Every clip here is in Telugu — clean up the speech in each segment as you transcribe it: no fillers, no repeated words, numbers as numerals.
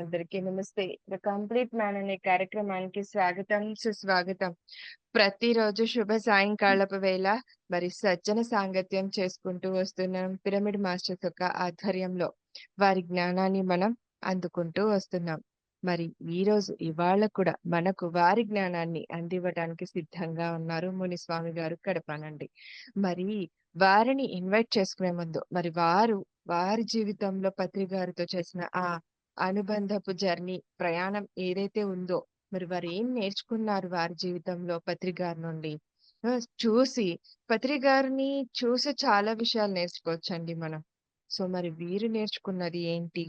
అందరికీ నమస్తే. ద కంప్లీట్ మ్యాన్ అనే కార్యక్రమానికి స్వాగతం, సుస్వాగతం. ప్రతిరోజు శుభ సాయంకాలపు వేళ సజ్జన సాంగత్యం చేసుకుంటూ వస్తున్నాం. పిరమిడ్ మాస్టర్స్ యొక్క ఆధ్వర్యంలో వారి జ్ఞానాన్ని మనం అందుకుంటూ వస్తున్నాం. మరి ఇవాళ కూడా మనకు వారి జ్ఞానాన్ని అందివ్వడానికి సిద్ధంగా ఉన్నారు మునిస్వామి గారు కడప నుండి. మరి వారిని ఇన్వైట్ చేసుకునే ముందు వారి జీవితంలో పత్రి గారితో చేసిన ఆ అనుబంధపు జర్నీ, ప్రయాణం ఏదైతే ఉందో, మరి వారేం నేర్చుకున్నారు వారి జీవితంలో పత్రి గారి నుండి? చూసి పత్రి గారిని చూసి చాలా విషయాలు నేర్చుకోవచ్చండి మనం. సో, మరి వీరు నేర్చుకున్నది ఏంటి?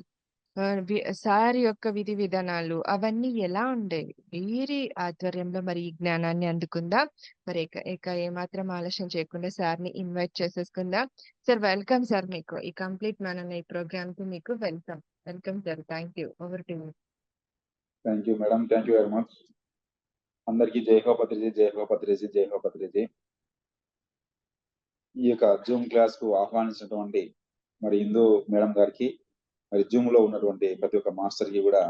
సార్ యొక్క విధి విధానాలు అవన్నీ ఎలా ఉండేవి? వీరి ఆధ్వర్యంలో మరి ఈ జ్ఞానాన్ని అందుకుందాం. మరి ఇక ఇక ఏమాత్రం ఆలస్యం చేయకుండా సార్‌ని ఇన్వైట్ చేసేసుకుందాం. సార్ వెల్కమ్ సార్ మీకు. ఈ కంప్లీట్ మ్యాన్ అనే ప్రోగ్రామ్‌కి మీకు welcome. Welcome sir. Thank you. Over to you. Thank you madam. Thank you very much. అందరికీ జై హో పత్రిజీ, జై హో పత్రిజీ, జై హో పత్రిజీ. ఈ యొక్క జూమ్ క్లాస్ కు ఆహ్వానించినటువంటి మరి హిందూ మేడం గారికి, మరి జూమ్ లో ఉన్నటువంటి ప్రతి ఒక్క మాస్టర్ కి కూడా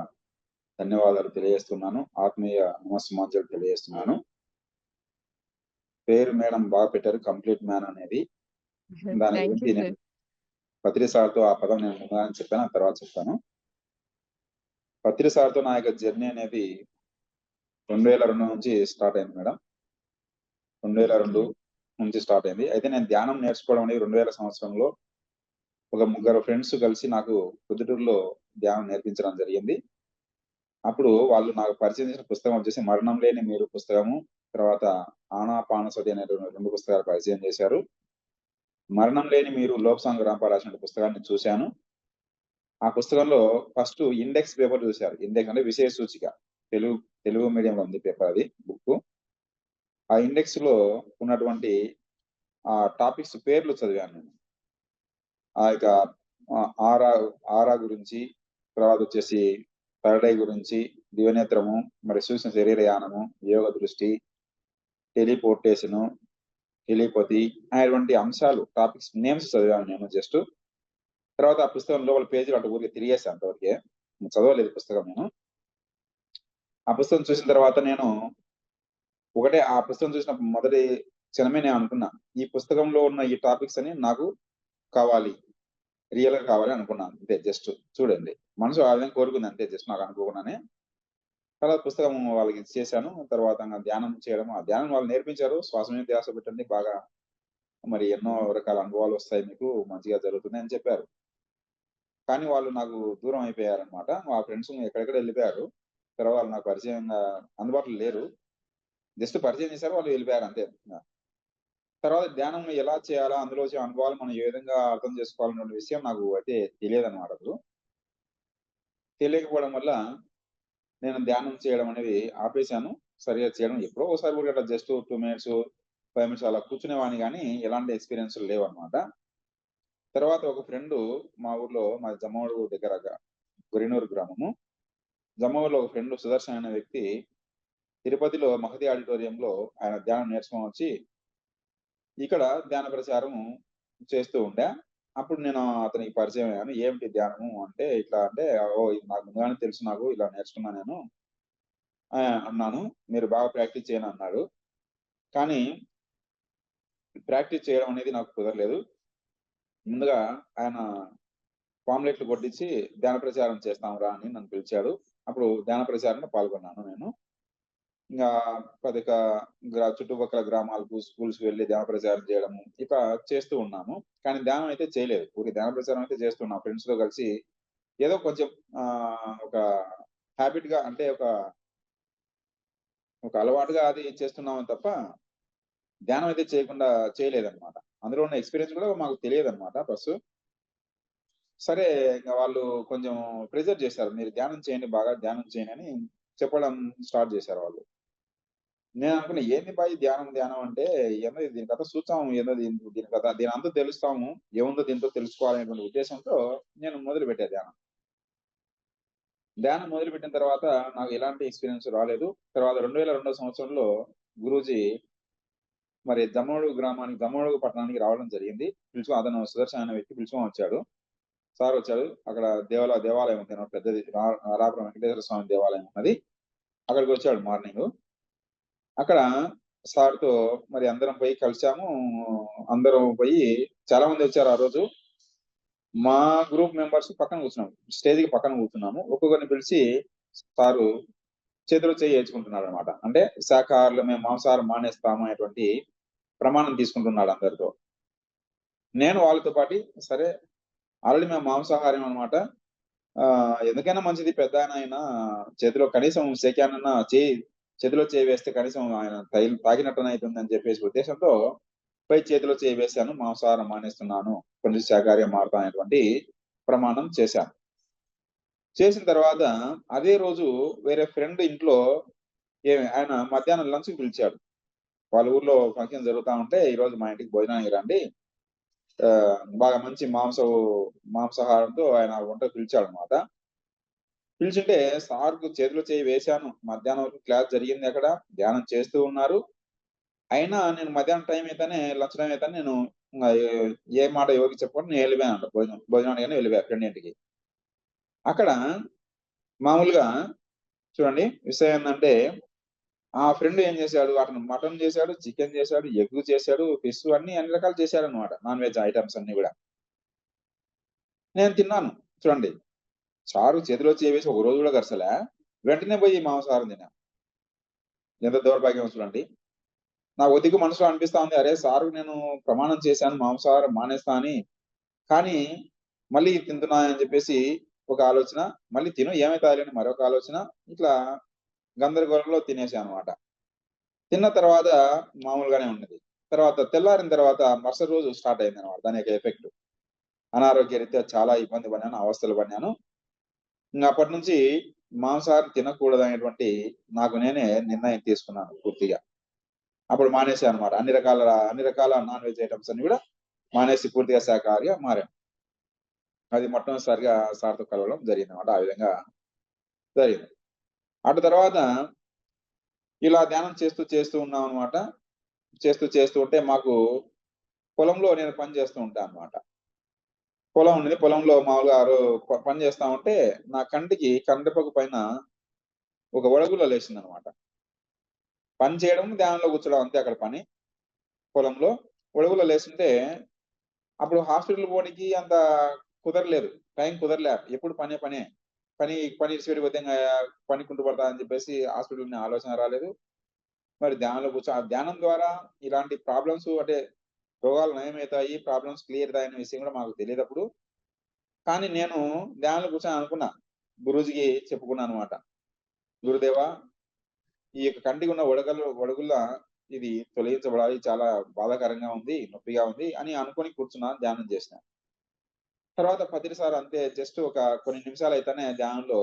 ధన్యవాదాలు తెలియజేస్తున్నాను. ఆత్మీయ నమస్సుమాంజలు తెలియజేస్తున్నాను. పేరు మేడం బాగా పెట్టారు, కంప్లీట్ మ్యాన్ అనేది. దాని థాంక్ యూ గురించి సార్. నేను పత్రి సార్తో ఆ పదం నేను ముందుగానే చెప్పాను, ఆ తర్వాత చెప్తాను. పత్రి సార్తో నా యొక్క జర్నీ అనేది 2002 నుంచి స్టార్ట్ అయింది మేడం. 2002 నుంచి స్టార్ట్ అయింది. అయితే నేను ధ్యానం నేర్చుకోవడం అనేది 2000 సంవత్సరంలో ఒక ముగ్గురు ఫ్రెండ్స్ కలిసి నాకు పొద్దుటూరులో ధ్యానం నేర్పించడం జరిగింది. అప్పుడు వాళ్ళు నాకు పరిచయం చేసిన పుస్తకం వచ్చేసి 'మరణం లేని మీరు' పుస్తకము, తర్వాత 'ఆనాపానసతి' అనేటువంటి 2 పుస్తకాలు పరిచయం చేశారు. 'మరణం లేని మీరు' లోక్సాంగ్ రాంపాల్ రాసిన పుస్తకాన్ని చూశాను. ఆ పుస్తకంలో ఫస్ట్ ఇండెక్స్ పేపర్ చూశారు. ఇండెక్స్ అంటే విషయ సూచిక. తెలుగు మీడియంలో ఉంది పేపర్, అది బుక్కు. ఆ ఇండెక్స్ లో ఉన్నటువంటి ఆ టాపిక్స్ పేర్లు చదివాను నేను. ఆ యొక్క ఆరా ఆరా గురించి, తర్వాత వచ్చేసి థర్డ్ ఐ గురించి, దివ్యనేత్రము, మరి సూక్ష్మ శరీరయానము, యోగ దృష్టి, టెలిపోర్టేషను, టెలిపతి అనేటువంటి అంశాలు, టాపిక్స్ నేమ్స్ చదివాను నేను జస్ట్. తర్వాత ఆ పుస్తకం లోపల పేజీలు అటు ఊరికే తిరిగేసాను అంతవరకే. చదవలేదు పుస్తకం నేను. ఆ పుస్తకం చూసిన తర్వాత నేను ఆ పుస్తకం చూసిన మొదటి క్షణమే నేను అనుకున్నా, ఈ పుస్తకంలో ఉన్న ఈ టాపిక్స్ అని నాకు కావాలి, రియల్ గా కావాలి అనుకున్నాను. అంతే, జస్ట్ చూడండి. మనసు ఆ విధంగా కోరుకుంది అంతే, జస్ట్ నాకు అనుకోకుండానే. తర్వాత పుస్తకం వాళ్ళకి ఇచ్చేసాను. తర్వాత ధ్యానం చేయడం, ఆ ధ్యానం వాళ్ళు నేర్పించారు. శ్వాస మీద ధ్యాస పెట్టండి, బాగా మరి ఎన్నో రకాల అనుభవాలు వస్తాయి మీకు, మంచిగా జరుగుతుంది అని చెప్పారు. కానీ వాళ్ళు నాకు దూరం అయిపోయారనమాట. మా ఫ్రెండ్స్ ఎక్కడెక్కడ వెళ్ళిపోయారు. తర్వాత వాళ్ళు నాకు పరిచయంగా అందుబాటులో లేరు. జస్ట్ పరిచయం చేశారు, వాళ్ళు వెళ్ళిపోయారు అంతే. తర్వాత ధ్యానం ఎలా చేయాలా, అందులో వచ్చే అనుభవాలు మనం ఏ విధంగా అర్థం చేసుకోవాలనే విషయం నాకు అయితే తెలియదన్నమాట అప్పుడు. తెలియకపోవడం వల్ల నేను ధ్యానం చేయడం అనేది ఆపేశాను. సరిగ్గా చేయడం ఎప్పుడో ఒకసారి కూడా అట్లా జస్ట్ 2 మినిట్స్, 5 మినిట్స్ అలా కూర్చునేవాడిని గానీ, ఎలాంటి ఎక్స్‌పీరియన్స్‌లు లేవన్నమాట. తర్వాత ఒక ఫ్రెండు మా ఊర్లో, మాది జమ్మవడుగు దగ్గర గొరినూరు గ్రామము. జమ్మవూరులో ఒక ఫ్రెండ్ సుదర్శన్ అనే వ్యక్తి తిరుపతిలో మహతి ఆడిటోరియంలో ఆయన ధ్యానం నేర్చుకొని వచ్చి ఇక్కడ ధ్యాన ప్రచారం చేస్తూ ఉండే. అప్పుడు నేను అతనికి పరిచయం అయ్యాను. "ఏమిటి ధ్యానము?" అంటే, "ఇట్లా" అంటే, "ఓహ్! ఇది నాకు ముందుగానే తెలుసు, నాకు ఇలా నేర్చుకున్నా నేను" అన్నాను. "మీరు బాగా ప్రాక్టీస్ చేయండి" అన్నాడు. కానీ ప్రాక్టీస్ చేయడం అనేది నాకు కుదరలేదు. ముందుగా ఆయన పాంప్లెట్లు కొట్టించి ధ్యాన ప్రచారం చేస్తాం రా అని నన్ను పిలిచాడు. అప్పుడు ధ్యాన ప్రచారంలో పాల్గొన్నాను నేను. ఇంగా పదిక చుట్టుపక్కల గ్రామాలకు, స్కూల్స్‌కి వెళ్లి ధ్యాన ప్రచారం చేయడము, ఇక చేస్తూ ఉన్నాము. కానీ ధ్యానం అయితే చేయలేదు. ఊరికే ధ్యాన ప్రచారం అయితే చేస్తున్నాం ఫ్రెండ్స్‌తో కలిసి. ఏదో కొంచెం ఒక హాబిట్‌గా, అంటే ఒక అలవాటుగా అది చేస్తున్నామే తప్ప, ధ్యానం అయితే చేయలేదన్నమాట. అందులో ఉన్న ఎక్స్‌పీరియన్స్ కూడా మాకు తెలియదన్నమాట ఫస్టు. సరే, ఇంక వాళ్ళు కొంచెం ప్రెషర్ చేశారు. "మీరు ధ్యానం చేయండి, బాగా ధ్యానం చేయండి" అని చెప్పడం స్టార్ట్ చేశారు వాళ్ళు. నేననుకున్నా, ఏంది బా ఈ ధ్యానం ధ్యానం అంటే, ఏందో దీని కథ చూద్దాం, ఏందో దీని కథ, దీని అంతు తెలుస్తాము, ఏముందో దీంట్లో తెలుసుకోవాలనేటువంటి ఉద్దేశంతో నేను మొదలుపెట్టా ధ్యానం. ధ్యానం మొదలుపెట్టిన తర్వాత నాకు ఎలాంటి ఎక్స్‌పీరియన్స్ రాలేదు. తర్వాత 2002 సంవత్సరంలో గురూజీ మరి జమ్మోడుగు పట్టణానికి రావడం జరిగింది. అతను సుదర్శన్ అనే వ్యక్తి పిలుచుకొని వచ్చాడు. సార్ వచ్చాడు. అక్కడ దేవాలయం ఉంది అన్నమాట, పెద్దది. నారాపురం వెంకటేశ్వర స్వామి దేవాలయం ఉన్నది. అక్కడికి వచ్చాడు మార్నింగ్. అక్కడ సార్‌తో మరి అందరం పోయి కలిసాము. అందరం పోయి చాలా మంది వచ్చారు ఆ రోజు. మా గ్రూప్ మెంబర్స్ పక్కన కూర్చున్నాం. స్టేజ్‌కి పక్కన కూర్చున్నాము. ఒక్కొక్కరిని పిలిచి సారు చేతిలో చెయ్యి ఏచుకుంటున్నాడనమాట. అంటే శాకాహారులు, మేము మాంసాహారం మానేస్తాము అనేటువంటి ప్రమాణం తీసుకుంటున్నాడు అందరితో. నేను వాళ్ళతో పాటి సరే, ఆల్రెడీ మేము మాంసాహారం అనమాట. ఎందుకైనా మంచిది పెద్దాయన చేతిలో కనీసం షేక్ హ్యాండ్ అన్నా చేతిలో చేయి వేస్తే కనీసం ఆయన తాకినట్టన్నా అయితుందని చెప్పేసి ఉద్దేశంతో పోయి చేతిలో చేయి వేశాను. మాంసాహారం మానేస్తున్నాను. కొంచెం శాకాహారిగా మారతా అనేటువంటి ప్రమాణం చేశాను. చేసిన తర్వాత అదే రోజు వేరే ఫ్రెండ్ ఇంట్లో ఆయన మధ్యాహ్నం లంచ్‌కి పిలిచాడు. వాళ్ళ ఊర్లో ఫంక్షన్ జరుగుతా ఉంటే, "ఈరోజు మా ఇంటికి భోజనానికి రండి." బాగా మంచి మాంసాహారంతో ఆయన వంటకు పిలిచాడనమాట. పిలిచుంటే సార్‌కు చేతిలో చేయి వేశాను. మధ్యాహ్నం వరకు క్లాస్ జరిగింది అక్కడ. ధ్యానం చేస్తూ ఉన్నారు. అయినా నేను మధ్యాహ్నం టైం అయితేనే, లంచ్ టైమ్ అయితేనే నేను ఇంగ ఏ మాట ఎవరికీ చెప్పకుండా నేను ఎళ్ళిపోయానంట భోజనానికని వెళ్ళిపోయా ఫ్రెండ్ ఇంటికి. అక్కడ మామూలుగా చూడండి విషయం ఏందంటే, ఆ ఫ్రెండ్ ఏం చేశాడు, అతను మటన్ చేశాడు, చికెన్ చేశాడు, ఎగ్ చేశాడు, ఫిష్ అన్ని రకాలు చేశాడనమాట. నాన్ వెజ్ ఐటెమ్స్ అన్నీ గూడా. నేను తిన్నాను. చూడండి. చారు చేతిలో చేయి వేసి ఒక రోజు గూడా గడసలే. వెంటనే పోయి మాంసాహారం తిన్నా. ఎంత దౌర్భాగ్యమో చూడండి. నా ఒదిగి మనసులో అనిపిస్తా ఉంది. అరే! సారుకి నేను ప్రమాణం చేశాను మాంసాహారం మానేస్తా అని. కానీ మళ్ళీ తింటున్నా అని చెప్పేసి ఒక ఆలోచన. మళ్ళీ తిను ఏమైతాదిలే అని మరొక ఆలోచన. ఇట్లా గందరగోళంలో తినేసానన్నమాట. తిన్న తర్వాత మామూలుగానే ఉన్నది. తర్వాత తెల్లారిన తర్వాత మరుసటి రోజు స్టార్ట్ అయిందన్నమాట దాని యొక్క ఎఫెక్ట్. అనారోగ్యరీత్యా చాలా ఇబ్బంది పడినాను, అవస్థలు పడినాను. అప్పటినుంచి మాంసాహారం తినకూడదనేటువంటి నాకు నేనే నిర్ణయం తీసుకున్నాను పూర్తిగా. అప్పుడు మానేశానన్నమాట. అన్ని రకాల నాన్ వెజ్ ఐటెమ్స్ అన్ని గూడా మానేసి పూర్తిగా శాకాహారిగా మారాను. అది మొట్టమొదటిసారిగా సార్‌తో కలవడం జరిగిందన్నమాట. ఆ విధంగా జరిగింది. అటు తర్వాత ఇలా ధ్యానం చేస్తూ ఉన్నామన్నమాట. చేస్తూ ఉంటే మాకు పొలంలో నేను పని చేస్తూ ఉంటా అన్నమాట. పొలం ఉన్నది. పొలంలో మామూలుగా పని చేస్తా ఉంటే నా కంటికి కండ్రెప్పకు పైన ఒక వడగుల్ల లేసిందన్నమాట. పని చేయడం, ధ్యానంలో కూర్చోవడం అంతే అక్కడ పని. పొలంలో వడగుల్ల లేసుంటే అప్పుడు హాస్పిటల్‌కి పోనీకి అంత కుదరలేదు. టైం కుదరలే. ఎప్పుడు పనే. పని ఇడిసిపెట్టి పోతే పని కుంటుపడతాదని చెప్పేసి హాస్పిటల్‌ని ఆలోచన రాలేదు. మరి ధ్యానంలో ఆ ధ్యానం ద్వారా ఇలాంటి ప్రాబ్లమ్స్ అంటే రోగాలు నయమైతాయి, ప్రాబ్లమ్స్ క్లియర్ అయితాయనే విషయం కూడా మాకు తెలీదప్పుడు. కానీ నేను ధ్యానంలో కూర్చొని అనుకున్నా. గురూజీకి చెప్పుకున్నానన్నమాట. గురుదేవా, ఈ యొక్క కంటికి ఉన్న వడగుల్ల ఇది తొలగించబడాలి. చాలా బాధాకరంగా ఉంది, నొప్పిగా ఉంది అని అనుకోని కూర్చున్నాను, ధ్యానం చేసిన. తర్వాత పత్రి సార్ అంతే జస్ట్ ఒక కొన్ని నిమిషాలైతేనే ధ్యానంలో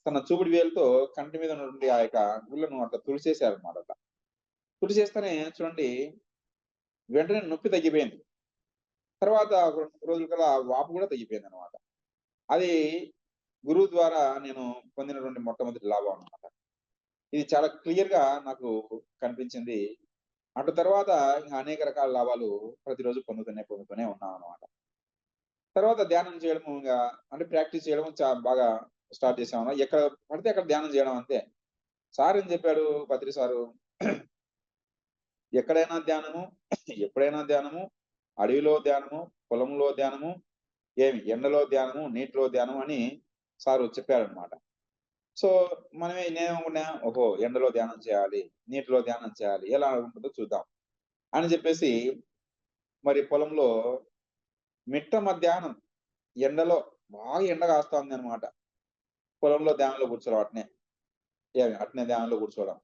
తన చూపుడు వేలుతో కంటి మీద ఉన్నటువంటి ఆ యొక్క గుళ్ళను అట్లా తుడిచేశారన్నమాట అట్లా. తుడిచేస్తేనే చూడండి వెంటనే నొప్పి తగ్గిపోయింది. తర్వాత ఒక 2 రోజుల కల్లా ఆ వాపు కూడా తగ్గిపోయిందన్నమాట. అది గురువు ద్వారా నేను పొందినటువంటి మొట్టమొదటి లాభం అన్నమాట. ఇది చాలా క్లియర్‌గా నాకు కనిపించింది. అటు తర్వాత ఇంక అనేక రకాల లాభాలు ప్రతిరోజు పొందుతూనే ఉన్నామన్నమాట. తర్వాత ధ్యానం చేయడము అంటే ప్రాక్టీస్ చేయడం బాగా స్టార్ట్ చేశామన్నమాట. ఎక్కడ పడితే అక్కడ ధ్యానం చేయడం అంతే. సార్ ఏం చెప్పాడు పత్రి సారు, ఎక్కడైనా ధ్యానము, ఎప్పుడైనా ధ్యానము, అడవిలో ధ్యానము, పొలంలో ధ్యానము, ఎండలో ధ్యానము, నీటిలో ధ్యానం అని సారు చెప్పారన్నమాట. సో, నేనేమనుకున్నా, ఓహో! ఎండలో ధ్యానం చేయాలి, నీటిలో ధ్యానం చేయాలి. ఎలా ఉంటుందో చూద్దాం అని చెప్పేసి మరి పొలంలో మిట్ట మధ్యాహ్నం ఎండలో బాగా ఎండ కాస్తా ఉందన్నమాట. పొలంలో ధ్యానంలో కూర్చోవడం అట్నే. అట్నే ధ్యానంలో కూర్చోవడం.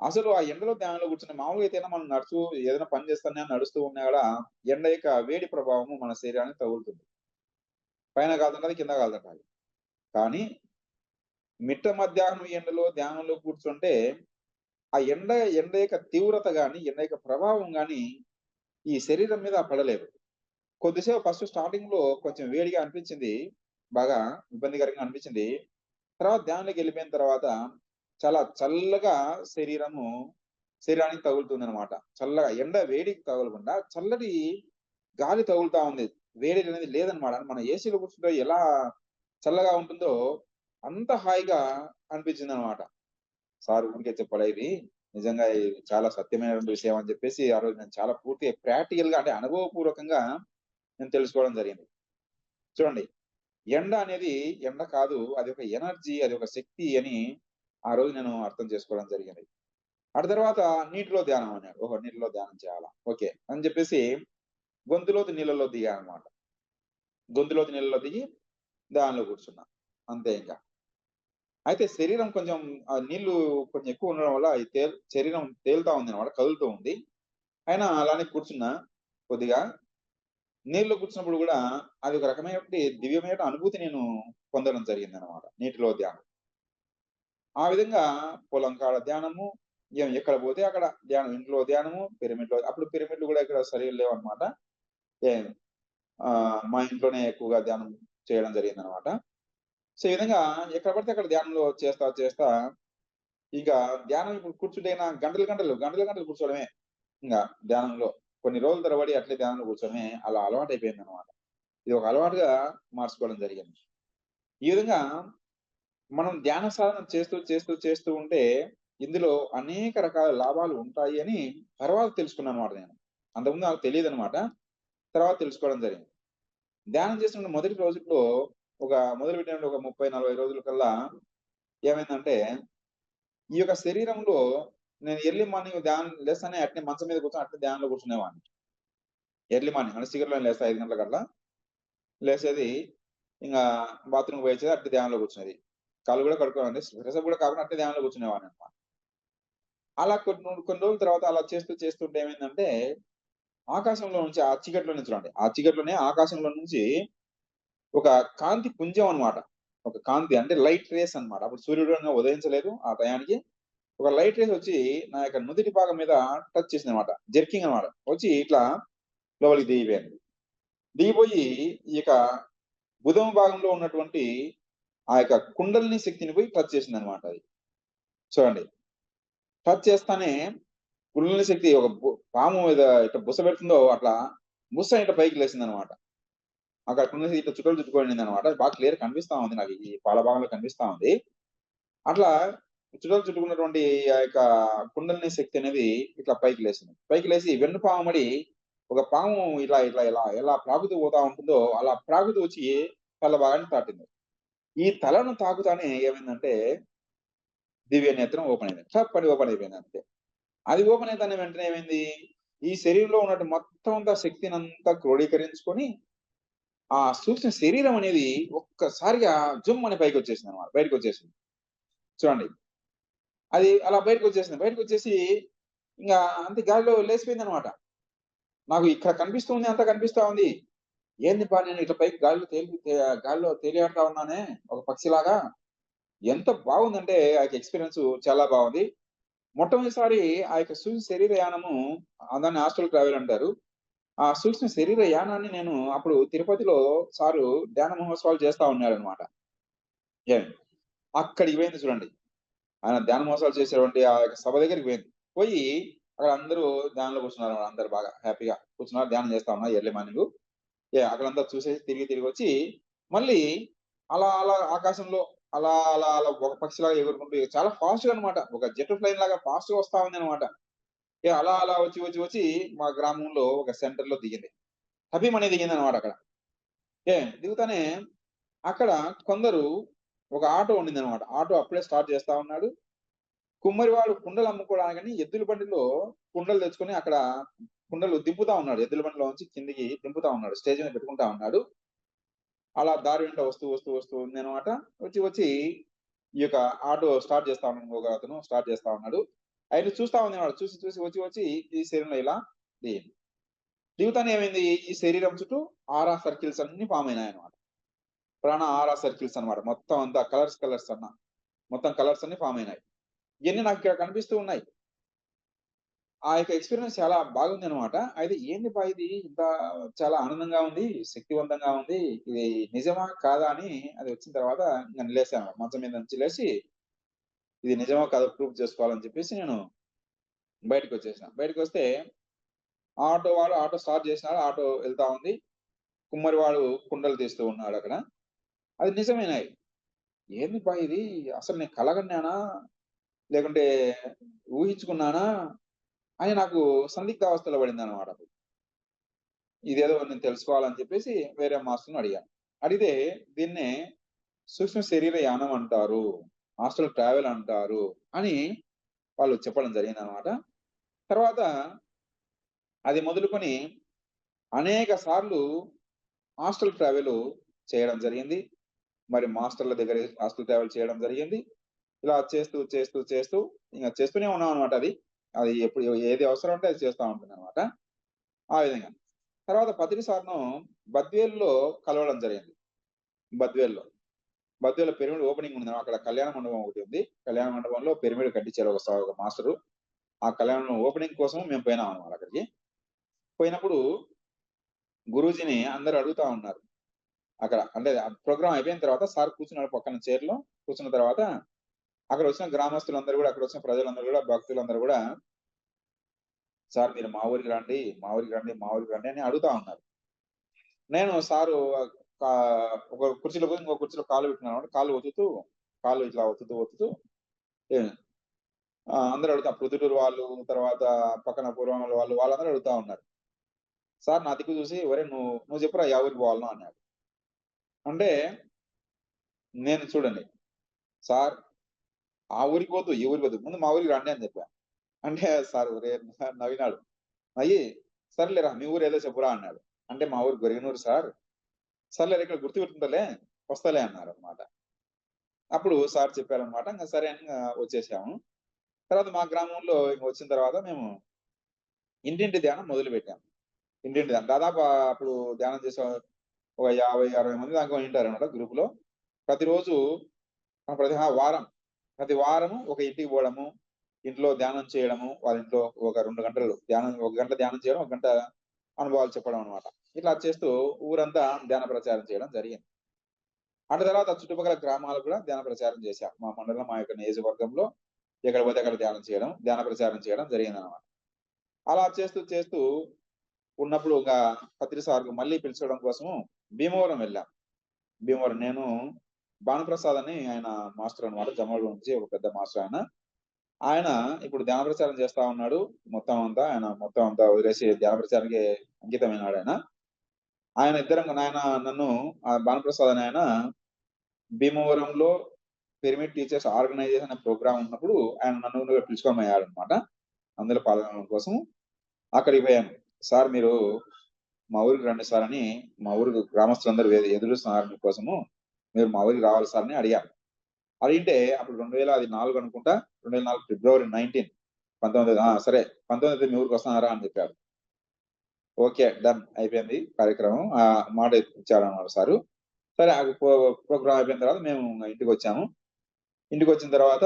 అసలు ఆ ఎండలో ధ్యానంలో కూర్చుని మామూలుగా అయితేనా మనం ఏదైనా పని చేస్తున్నా నడుస్తూ ఉన్నా గూడా ఎండ యొక్క వేడి ప్రభావము మన శరీరానికి తగులుతుంది. పైన కాలుతుంటది, కింద కాలుతుంటది. కానీ మిట్ట మధ్యాహ్నం ఎండలో ధ్యానంలో కూర్చుంటే ఆ ఎండ యొక్క తీవ్రత గాని, ఎండ యొక్క ప్రభావం గాని ఈ శరీరం మీద పడలేదు. కొద్దిసేపు ఫస్ట్ స్టార్టింగ్‌లో కొంచెం వేడిగా అనిపించింది. బాగా ఇబ్బందికరంగా అనిపించింది. తర్వాత ధ్యానంలోకెళ్ళిపోయిన తర్వాత చాలా చల్లగా శరీరానికి తగులుతుందనమాట. చల్లగా ఎండ వేడికి తగలకుండా చల్లటి గాలి తగులుతా ఉంది. వేడి అనేది లేదనమాట. మన ఏసీలో కూర్చుంటే ఎలా చల్లగా ఉంటుందో అంత హాయిగా అనిపించిందనమాట. సార్ ఊరికే చెప్పలే ఇది. నిజంగా ఇది చాలా సత్యమైనటువంటి విషయం అని చెప్పేసి ఆ రోజు నేను చాలా పూర్తిగా ప్రాక్టికల్‌గా అంటే అనుభవపూర్వకంగా నేను తెలుసుకోవడం జరిగింది. చూడండి, ఎండ అనేది ఎండ కాదు. అది ఒక ఎనర్జీ, అది ఒక శక్తి అని ఆ రోజు నేను అర్థం చేసుకోవడం జరిగింది. అటు తర్వాత నీటిలో ధ్యానం అన్నాడు. ఓహో! నీటిలో ధ్యానం చేయాలా? ఓకే. అని చెప్పేసి గొంతులోతు నీళ్ళలో దిగానన్నమాట. గొంతులోతు నీళ్ళలో దిగి ధ్యానంలో కూర్చున్నా. అంతే ఇంక. అయితే శరీరం కొంచెం నీళ్లు కొంచెం ఎక్కువ ఉండడం వల్ల ఈ శరీరం తేలుతా ఉందన్నమాట. కదులుతూ ఉంది. అయినా అలానే కూర్చున్నా కొద్దిగా. నీళ్ళలో కూర్చున్నప్పుడు గూడా అది ఒక రకమైనటువంటి దివ్యమైన అనుభూతి నేను పొందడం జరిగిందన్నమాట. నీటిలో ధ్యానం. ఆ విధంగా పొలం కాడ ధ్యానము, ఎక్కడ పోతే అక్కడ ధ్యానం. ఇంట్లో ధ్యానము, పిరమిడ్‌లో అప్పుడు పిరమిడ్‌లు గూడా ఇక్కడ సరిగ్గా లేవన్నమాట. ఏ మా ఇంట్లోనే ఎక్కువగా ధ్యానం చేయడం జరిగిందన్నమాట. సో, ఈ విధంగా ఎక్కడ పడితే అక్కడ ధ్యానంలో చేస్తా, చేస్తా ఇంకా ధ్యానం ఇప్పుడు కూర్చుంటేనా గంటలు, గంటలు, గంటలు, గంటలు కూర్చోవడమే. ఇంగ ధ్యానంలో. కొన్ని రోజుల తరబడి అట్లే ధ్యానంలో కూర్చోవడమే అలా అలవాటయిపోయిందన్నమాట. ఇది ఒక అలవాటుగా మార్చుకోవడం జరిగింది. ఈ విధంగా మనం ధ్యాన సాధన చేస్తూ, చేస్తూ, చేస్తూ ఉంటే ఇందులో అనేక రకాల లాభాలు ఉంటాయి అని తర్వాత తెలుసుకున్నానన్నమాట నేను. అంతకుముందు నాకు తెలీదన్నమాట. తర్వాత తెలుసుకోవడం జరిగింది. ధ్యానం చేస్తున్న మొదటి రోజుల్లో మొదలుపెట్టిన ఒక 30, 40 రోజుల కల్లా ఏమైందంటే, ఈ యొక్క శరీరంలో నేను ఎర్లీ మార్నింగ్ ధ్యానం లేస్తేనే అట్నే మంచం మీద కూర్చొని అట్నే ధ్యానంలో కూర్చునేవాడిని. ఎర్లీ మార్నింగ్ అంటే శీఘ్రంలోనే లేస్తా 5 గంటలకల్లా. లేసేది ఇంగా బాత్రూమ్‌కి పోయొచ్చేది అట్నే ధ్యానంలో కూర్చునేది. కాళ్ళు గూడా కడుక్కోనండి. ఫ్రెష్ అప్ గూడా కాకుండా అట్నే ధ్యానంలో కూర్చునేవాడినన్నమాట. అలా కొన్ని రోజుల తర్వాత అలా చేస్తూ చేస్తుంటే ఏమైందంటే, ఆకాశంలో నుంచి ఆ చీకట్లో నుంచి చూడండి. ఆ చీకట్లోనే ఆకాశంలో నుంచి ఒక కాంతి పుంజం అన్నమాట. ఒక కాంతి అంటే లైట్ రేస్ అన్నమాట. అప్పుడు సూర్యుడు ఇంగా ఉదయించలేదు ఆ టయానికి. ఒక లైట్ రేస్ వచ్చి నా యొక్క నుదిటి భాగం మీద టచ్ చేసిందన్నమాట. జర్కింగ్ అన్నమాట. వచ్చి ఇట్లా లోపలికి దిగిపోయింది. దిగిపోయి ఇక భుజం భాగంలో ఉన్నటువంటి ఆ యొక్క కుండలిని శక్తిని పోయి టచ్ చేసిందన్నమాట అది. చూడండి. టచ్ చేస్తానే కుండలిని శక్తి ఒక పాము మీద ఇట్లా బుస పెడుతుందో అట్లా బుస్స ఇట్లా పైకి లేసిందన్నమాట. అక్కడ కుండలిని ఇట్లా చుక్కలు చుట్టుకుపోయిందన్నమాట. బాగా క్లియర్ కనిపిస్తా ఉంది నాకు ఈ పాల భాగంలో కనిపిస్తా ఉంది. అట్లా చుక్కలు చుట్టుకున్నటువంటి ఆ యొక్క కుండలిని శక్తి అనేది ఇట్లా పైకి లేసింది. పైకి లేసి వెన్నుపాముపడి ఒక పాము ఇలా ప్రాకుతూ పోతా ఉంటుందో అలా ప్రాకుతూ వచ్చి తల భాగాన్ని తాకింది. ఈ తలను తాకుతానే ఏమైందంటే దివ్య నేత్రం ఓపెన్ అయింది. టప్పని ఓపెన్ అయిపోయింది అంతే. అది ఓపెన్ అయితానే వెంటనే ఏమైంది? ఈ శరీరంలో ఉన్నట్టు మొత్తం అంతా శక్తినంతా క్రోడీకరించుకొని, ఆ సూక్ష్మ శరీరం అనేది ఒక్కసారిగా జుమ్ అని పైకొచ్చేసిందన్నమాట. బయటకొచ్చేసింది. చూడండి. అది అలా బయటకొచ్చేసింది. బయటకొచ్చేసి ఇంగా అంతే గాలిలో లేసిపోయిందన్నమాట. నాకు ఇక్కడ కనిపిస్తూ ఉంది, అంతా కనిపిస్తా ఉంది. ఏందిబ్బా నేను ఇట్లా పైకి గాలిలో తేలియాడుతా ఉన్నానే ఒక పక్షిలాగా. ఎంత బాగుందంటే ఆ యొక్క ఎక్స్‌పీరియన్స్ చాలా బాగుంది. మొట్టమొదటిసారి ఆ యొక్క సూక్ష్మ శరీర యానము దాన్ని ఆస్ట్రల్ ట్రావెల్ అంటారు. ఆ సూక్ష్మ శరీర యానాన్ని నేను అప్పుడు తిరుపతిలో సారు ధ్యాన మహోత్సవాలు చేస్తా ఉన్నారనమాట. ఏం అక్కడికి పోయింది చూడండి. ఆయన ధ్యాన మహోత్సవాలు చేసేటువంటి ఆ యొక్క సభ దగ్గరికి పోయింది. పోయి అక్కడ అందరూ ధ్యానంలో కూర్చున్నారన్నమాట. అందరూ బాగా హ్యాపీగా కూర్చున్నారు. ధ్యానం చేస్తా ఉన్నారు ఎర్లీ మార్నింగు. అక్కడంతా చూసేసి తిరిగొచ్చి మళ్ళీ అలా ఆకాశంలో అలా ఒక పక్షిలాగా ఎగురుకుంటూ చాలా ఫాస్ట్‌గా అన్నమాట. ఒక జెట్ ఫ్లైన్ లాగా ఫాస్ట్‌గా వస్తా ఉందన్నమాట. అలా వచ్చి మా గ్రామంలో ఒక సెంటర్‌లో దిగింది. టపీమని దిగిందన్నమాట అక్కడ. దిగుతానే అక్కడ కొందరు ఒక ఆటో ఉండిందన్నమాట. ఆటో అప్పుడే స్టార్ట్ చేస్తా ఉన్నాడు. కుమ్మరివాడు కుండలు అమ్ముకోవడానికని ఎద్దుల బండిలో కుండలు తెచ్చుకొని అక్కడ కుండలు దింపుతా ఉన్నాడు. ఎద్దుల బండిలోంచి కిందకి దింపుతా ఉన్నాడు. స్టేజ్ మీద పెట్టుకుంటా ఉన్నాడు. అలా దారి వెంట వస్తూ ఉందన్నమాట. వచ్చి ఈ యొక్క ఆటో స్టార్ట్ చేస్తా ఉన్నాడు. ఇంకొకతను స్టార్ట్ చేస్తా ఉన్నాడు. ఆయన చూస్తా ఉండేవాడు. చూసి వచ్చి ఈ శరీరంలో ఇలా దిగింది. దిగుతానే ఏమైంది? ఈ శరీరం చుట్టూ ఆరా సర్కిల్స్ అన్నీ ఫార్మ్ అయినాయన్నమాట. ప్రాణ ఆరా సర్కిల్స్ అన్నమాట. మొత్తం అంతా కలర్స్ మొత్తం కలర్స్ అన్నీ ఫార్మ్ అయినాయి. ఇయన్నీ నాకిక్కడ కనిపిస్తూ ఉన్నాయి. ఆ యొక్క ఎక్స్‌పీరియన్స్ చాలా బాగుందనమాట. అయితే ఏందిబ్బా ఇది ఇంత చాలా ఆనందంగా ఉంది, శక్తివంతంగా ఉంది. ఇది నిజమా? కాదా? అని అది వచ్చిన తర్వాత ఇంక లేసాను. మంచం మీద నుంచి లేసి ఇది నిజమో కాదో ప్రూవ్ చేసుకోవాలని చెప్పేసి నేను బయటికొచ్చేసాను. బయటికొస్తే ఆటో వాడు ఆటో స్టార్ట్ చేసినాడు. ఆటో ఎళ్తా ఉంది. కుమ్మరివాడు కుండలు తీస్తూ ఉన్నాడు అక్కడ. అది నిజమేనాయి. ఏందిబ్బా ఇది? అసలు నేను కలగన్నానా? లేకుంటే ఊహించుకున్నానా? అని నాకు సందిగ్ధావస్థలో పడిందనమాట. ఇదేదో నేను తెలుసుకోవాలని చెప్పేసి వేరే మాస్టర్‌ని అడిగాను. అడిగితే దీన్నే సూక్ష్మ శరీర యానం అంటారు. ఆస్ట్రల్ ట్రావెల్ అంటారు అని వాళ్ళు చెప్పడం జరిగిందనమాట. తర్వాత అది మొదలుకొని అనేక సార్లు ఆస్ట్రల్ ట్రావెల్ చేయడం జరిగింది. మరి మాస్టర్‌ల దగ్గర ఆస్ట్రల్ ట్రావెల్ చేయడం జరిగింది. ఇలా చేస్తూ ఇంక చేస్తూనే ఉన్నామనమాట అది. అది ఎప్పుడు ఏది అవసరం ఉంటే అది చేస్తా ఉంటాననమాట. ఆ విధంగా. తర్వాత పత్రి సార్‌ను బద్వేలులో కలవడం జరిగింది. బద్వేలులో. బద్వేలులో పిరమిడ్ ఓపెనింగ్ ఉంది. అక్కడ కళ్యాణ మండపం ఒకటి ఉంది. కళ్యాణ మండపంలో పిరమిడ్ కట్టించారు ఒక మాస్టరు. ఆ కళ్యాణ ఓపెనింగ్ కోసం మేము పోయినామనమాట అక్కడికి. పోయినప్పుడు గురూజీని అందరూ అడుగుతా ఉన్నారు. అక్కడ అంటే ప్రోగ్రామ్ అయిపోయిన తర్వాత సార్ కూర్చున్నాడు పక్కన చైర్‌లో. కూర్చున్న తర్వాత అక్కడ వచ్చిన గ్రామస్తులందరూ గూడా, అక్కడ వచ్చిన ప్రజలందరూ గూడా, భక్తులందరూ గూడా, "సార్ మీరు మా ఊరికి రండి, మా ఊరికి రండి, మా ఊరికి రండి" అని అడుగుతా ఉన్నారు. నేను సారు ఒక కుర్చీలో పోయి ఇంకో కుర్చీలో కాళ్ళు పెట్టినానన్నమాట. కాళ్ళు ఇట్లా ఒత్తుతూ ఏ అందరూ ప్రొద్దుటూరు వాళ్ళు, తర్వాత పక్కన పూర్వమల వాళ్ళందరూ అడుగుతా ఉన్నారు. సార్ నా దిక్కు చూసి "ఒరేయ్! నువ్వు చెప్పురా యా ఊరికి పోవాలనో" అన్నాడు. అంటే నేను చూడండి, "సార్ ఆ ఊరికి పోద్దు, ఈ ఊరికి పోద్దు. ముందు మా ఊరికి రండి" అని చెప్పా. అంటే సార్ నవ్వినాడు. నవ్వి "సర్లేరా మీ ఊరేదో చెప్పురా" అన్నాడు. అంటే మా ఊరు గొరిగనూరు సార్. సర్లేరా ఇక్కడ గుర్తుపెట్టుకుంటాలే, వస్తాలే అన్నారన్నమాట. అప్పుడు సార్ చెప్పారన్నమాట. ఇంక సరే అని వచ్చేసాము. తర్వాత మా గ్రామంలో ఇంక వచ్చిన తర్వాత మేము ఇంటింటి ధ్యానం మొదలుపెట్టాం. ఇంటింటి ధ్యానం. దాదాపు అప్పుడు ధ్యానం చేసే ఒక 50, 60 మంది దాకా ఉంటారన్నమాట గ్రూప్‌లో. ప్రతిరోజు ప్రతి వారం, ప్రతి వారము ఒక ఇంటికి పోవడము, ఇంట్లో ధ్యానం చేయడము, వాళ్ళ ఇంట్లో ఒక 2 గంటలు ధ్యానం, ఒక గంట ధ్యానం చేయడం, ఒక గంట అనుభవాలు చెప్పడం అన్నమాట. ఇట్లా చేస్తూ ఊరంతా ధ్యాన ప్రచారం చేయడం జరిగింది. అటు తర్వాత చుట్టుపక్కల గ్రామాలకు కూడా ధ్యాన ప్రచారం చేశాం. మా మండలం, మా యొక్క నియోజకవర్గంలో ఎక్కడ పోతే అక్కడ ధ్యాన ప్రచారం చేయడం జరిగిందన్నమాట. అలా చేస్తూ ఉన్నప్పుడు పత్రి సార్‌కు మళ్ళీ పిలిచడం కోసము భీమవరం వెళ్ళాం. భీమవరం నేను భానుప్రసాద్ అని ఆయన మాస్టర్ అన్నమాట. జమ్మలమడుగు నుంచి ఒక పెద్ద మాస్టర్ ఆయన. ఆయన ఇప్పుడు ధ్యాన ప్రచారం చేస్తా ఉన్నాడు. మొత్తం అంతా వదిలేసి ధ్యాన ప్రచారానికి అంకితమైనాడాయన. నన్ను భానుప్రసాద్ అనే ఆయన భీమవరంలో పిరమిడ్ టీచర్స్ ఆర్గనైజేషన్ అనే ప్రోగ్రామ్ ఉన్నప్పుడు ఆయన నన్ను పిలుచుకొని పోయాడన్నమాట. అందులో పాల్గొనడం కోసం. అక్కడికి పోయాను. సార్ మీరు మా ఊరికి రండి సార్ అని మా ఊరు గ్రామస్తులందరూ ఎదురు చూస్తున్నారు మీకోసము. మీరు మా ఊరికి రావాలి సార్ అని అడిగాను. అడిగితే అప్పుడు 2004 అనుకుంటా. 2004 ఫిబ్రవరి 19 సరే 19 మీ ఊరికొస్తున్నారా అని చెప్పారు. ఓకే. డన్ అయిపోయింది కార్యక్రమం. మాట ఇచ్చారన్నమాట సారు. సరే ప్రోగ్రామ్ అయిపోయిన తర్వాత మేము ఇంటికొచ్చాము. ఇంటికొచ్చిన తర్వాత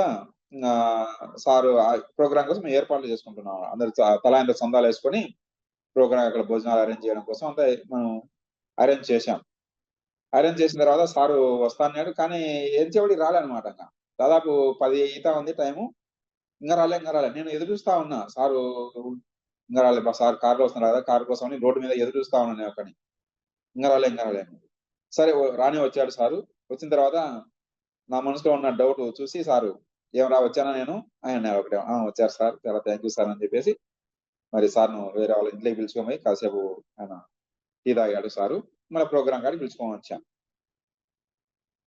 సారు ప్రోగ్రామ్ కోసం ఏర్పాట్లు చేసుకుంటున్నాం. అందరూ తలా ఇంత చందాలేసుకొని ప్రోగ్రామ్ అక్కడ భోజనాలు అరేంజ్ చేయడం కోసం అంతా మనం అరేంజ్ చేశాం. అరేంజ్ చేసిన తర్వాత సారు వస్తాన్నాడు. కానీ ఎంతసేపటికి రాలే ఇంక. దాదాపు 10 అయితా ఉంది టైము. ఇంగ రాలే. నేను ఎదురు చూస్తా ఉన్నా. సారు ఇంగ రాలే. సార్ కార్‌లో వస్తున్నారు కదా! కారు కోసమని రోడ్డు మీద ఎదురు చూస్తా ఉన్నాను నేనొక్కడిని. ఇంగ రాలే అని. సరే రానే వచ్చాడు సారు. వచ్చిన తర్వాత నా మనసులో ఉన్న డౌట్ చూసి సారు "ఏమిరా వచ్చానా నేను" అని అన్నారు ఒకటే. వచ్చారు సార్. చాలా థాంక్ యూ సార్ అని చెప్పేసి మరి సార్‌ను వేరే వాళ్ళ ఇంట్లోకి పిలుచుకొని పోయి కాసేపు ఆయన టీ తాగాడు సారు. మళ్ళా ప్రోగ్రామ్ కాడికి పిలుచుకొని వచ్చాం.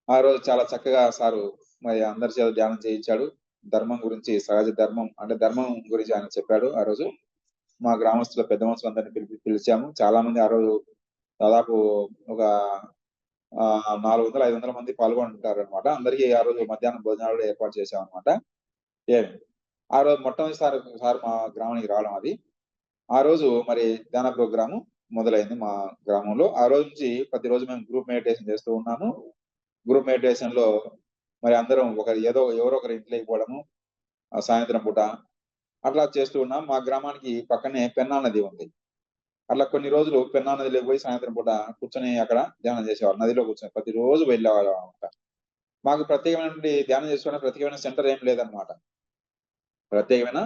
ఆ రోజు చాలా చక్కగా సారు మరి అందరి చేత ధ్యానం చేయించాడు. ధర్మం గురించి, సహజ ధర్మం అంటే ధర్మం గురించి ఆయన చెప్పాడు ఆ రోజు. మా గ్రామస్తుల పెద్ద మనుషులందరిని పిలిచాము. చాలా మంది ఆ రోజు దాదాపు ఒక 400, 500 మంది పాల్గొంటారన్నమాట. అందరికీ ఆ రోజు మధ్యాహ్నం భోజనాలు కూడా ఏర్పాటు చేశామన్నమాట. ఏమి ఆ రోజు మొట్టమొదటిసారి సార్ మా గ్రామానికి రావడం అది. ఆ రోజు మరి ధ్యాన ప్రోగ్రాము మొదలైంది మా గ్రామంలో. ఆ రోజు నుంచి ప్రతిరోజు మేము గ్రూప్ మెడిటేషన్ చేస్తూ ఉన్నాము. గ్రూప్ మెడిటేషన్‌లో మరి అందరం ఎవరో ఒకరి ఇంట్లోకి పోవడము, సాయంత్రం పూట అట్లా చేస్తూ ఉన్నాం. మా గ్రామానికి పక్కనే పెన్నా నది ఉంది. అట్లా కొన్ని రోజులు పెన్నా నదిలోకి పోయి సాయంత్రం పూట కూర్చొని అక్కడ ధ్యానం చేసేవాళ్ళం. నదిలో కూర్చొని ప్రతిరోజు వెళ్ళేవాళ్ళం అన్నమాట. మాకు ప్రత్యేకమైనటువంటి ధ్యానం చేసుకోవడానికి ప్రత్యేకమైన సెంటర్ ఏం లేదన్నమాట. ప్రత్యేకమైన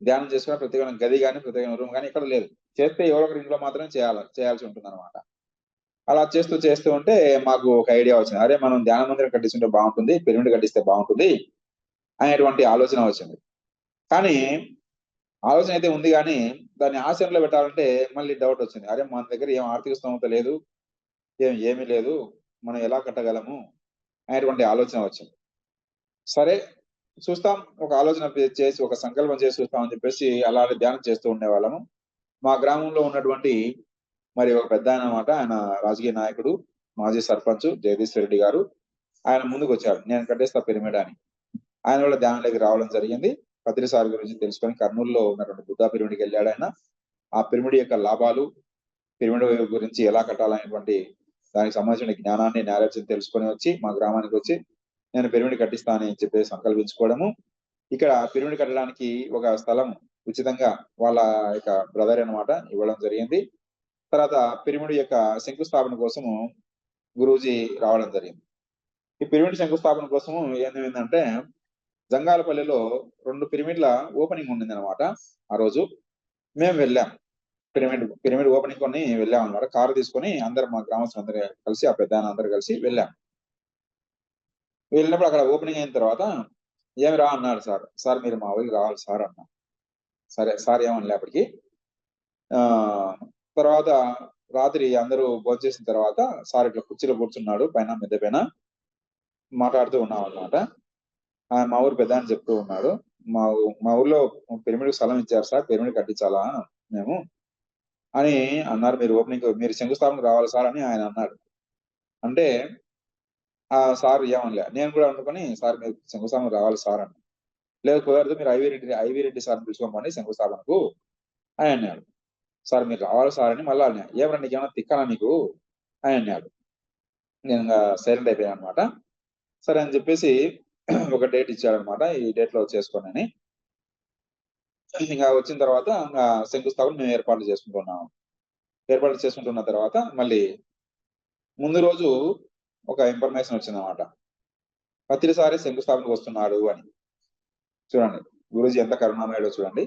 ధ్యానం చేసుకోవడానికి ప్రత్యేకమైన గది గాని, ప్రత్యేకమైన రూమ్ గాని ఎక్కడ లేదు. చేస్తే ఎవరో ఒకరి ఇంట్లో మాత్రమే చేయాల్సి ఉంటుందన్నమాట. అలా చేస్తూ ఉంటే మాకు ఒక ఐడియా వచ్చింది. అరే! మనం ధ్యాన మందిరం కట్టించుంటే బాగుంటుంది. పిరమిడ్ కట్టిస్తే బాగుంటుంది అనేటువంటి ఆలోచన వచ్చింది. కానీ ఆలోచన అయితే ఉంది గానీ, దాన్ని ఆచరణలో పెట్టాలంటే మళ్ళీ డౌట్ వచ్చింది. అరే! మన దగ్గర ఏం ఆర్థిక స్తోమత లేదు. ఏమీ లేదు. మనం ఎలా కట్టగలము? అనేటువంటి ఆలోచన వచ్చింది. సరే చూస్తాం. ఒక ఆలోచన చేసి, ఒక సంకల్పం చేసి చూస్తాం అని చెప్పేసి అలానే ధ్యానం చేస్తూ ఉండేవాళ్ళము. మా గ్రామంలో ఉన్నటువంటి మరి ఒక పెద్దాయనమాట. ఆయన రాజకీయ నాయకుడు, మాజీ సర్పంచ్ జగదీశ్వర్ రెడ్డి గారు. ఆయన ముందుకొచ్చారు. నేను కట్టేస్తా పిరమిడ్ అని. ఆయన కూడా ధ్యానంలోకి రావడం జరిగింది. పత్రి సార్ గురించి తెలుసుకొని కర్నూలులో ఉన్నటువంటి బుద్ధా పిరమిడ్‌కెళ్ళాడాయన. ఆ పిరమిడ్ యొక్క లాభాలు, పిరమిడ్ గురించి ఎలా కట్టాలనేటువంటి దానికి సంబంధించిన జ్ఞానాన్ని, నాలెడ్జ్‌ని తెలుసుకొని వచ్చి మా గ్రామానికొచ్చి నేను పిరమిడ్ కట్టిస్తా అని చెప్పేసి సంకల్పించుకోవడము. ఇక్కడ పిరమిడ్ కట్టడానికి ఒక స్థలం ఉచితంగా వాళ్ళ యొక్క బ్రదర్ అన్నమాట ఇవ్వడం జరిగింది. తర్వాత పిరమిడ్ యొక్క శంకుస్థాపన కోసము గురూజీ రావడం జరిగింది. ఈ పిరమిడ్ శంకుస్థాపన కోసము ఏమైందంటే జంగాలపల్లిలో 2 పిరమిడ్ల ఓపెనింగ్ ఉండిందన్నమాట ఆ రోజు. మేము వెళ్ళాం. పిరమిడ్ ఓపెనింగ్ కొని వెళ్ళామన్నమాట. కారు తీసుకొని అందరం మా గ్రామస్తులందరూ కలిసి ఆ పెద్దాయన అందరూ కలిసి వెళ్ళాం. వెళ్ళినప్పుడు అక్కడ ఓపెనింగ్ అయిన తర్వాత "ఏమిరా" అన్నాడు సార్. "సార్ మీరు మా ఊరికి రావాలి సార్" అన్నా. సరే సార్ ఏమనలే అప్పటికి. ఆహ్, తర్వాత రాత్రి అందరూ భోంచేసిన తర్వాత సార్ ఇట్లా కుర్చీలో కూర్చున్నాడు పైన మిద్దె పైన. మాట్లాడుతూ ఉన్నామన్నమాట. మా ఊరు పెద్దాయన చెప్తూ ఉన్నాడు. మా ఊర్లో పిరమిడ్‌కి స్థలం ఇచ్చారు సార్. పిరమిడ్ కట్టించాలా మేము అని అన్నారు. మీరు శంకుస్థాపనకు రావాలి సార్ అని ఆయన అన్నాడు. అంటే సార్ ఏమనలే. నేను కూడా అనుకోని సార్ మీరు శంకుస్థాపనకు రావాలి సార్ అన్నా. లేదు కుదరదు మీరు ఐవీ రెడ్డి సార్‌ని పిలుచుకోమని శంకుస్థాపనకు అని అన్నాడు. సార్ మీరు రావాలి సార్ అని మళ్ళా అన్నా. ఏమిరా నీకేమన్నా తిక్కనా నీకు అని అన్నాడు. నేను ఇంగ సైలెంట్ అయిపోయానన్నమాట. సరే అని చెప్పేసి ఒక డేట్ ఇచ్చాడన్నమాట. ఈ డేట్‌లో చేసుకోండని. ఇంగ వచ్చిన తర్వాత శంకుస్థాపన మేము ఏర్పాట్లు చేసుకుంటున్నాము. ఏర్పాట్లు చేసుకుంటున్న తర్వాత మళ్ళీ ముందు రోజు ఒక ఇన్ఫర్మేషన్ వచ్చిందన్నమాట. పత్రి సారే శంకుస్థాపనకు వస్తున్నాడు అని. చూడండి గురూజీ ఎంత కరుణామయుడో చూడండి.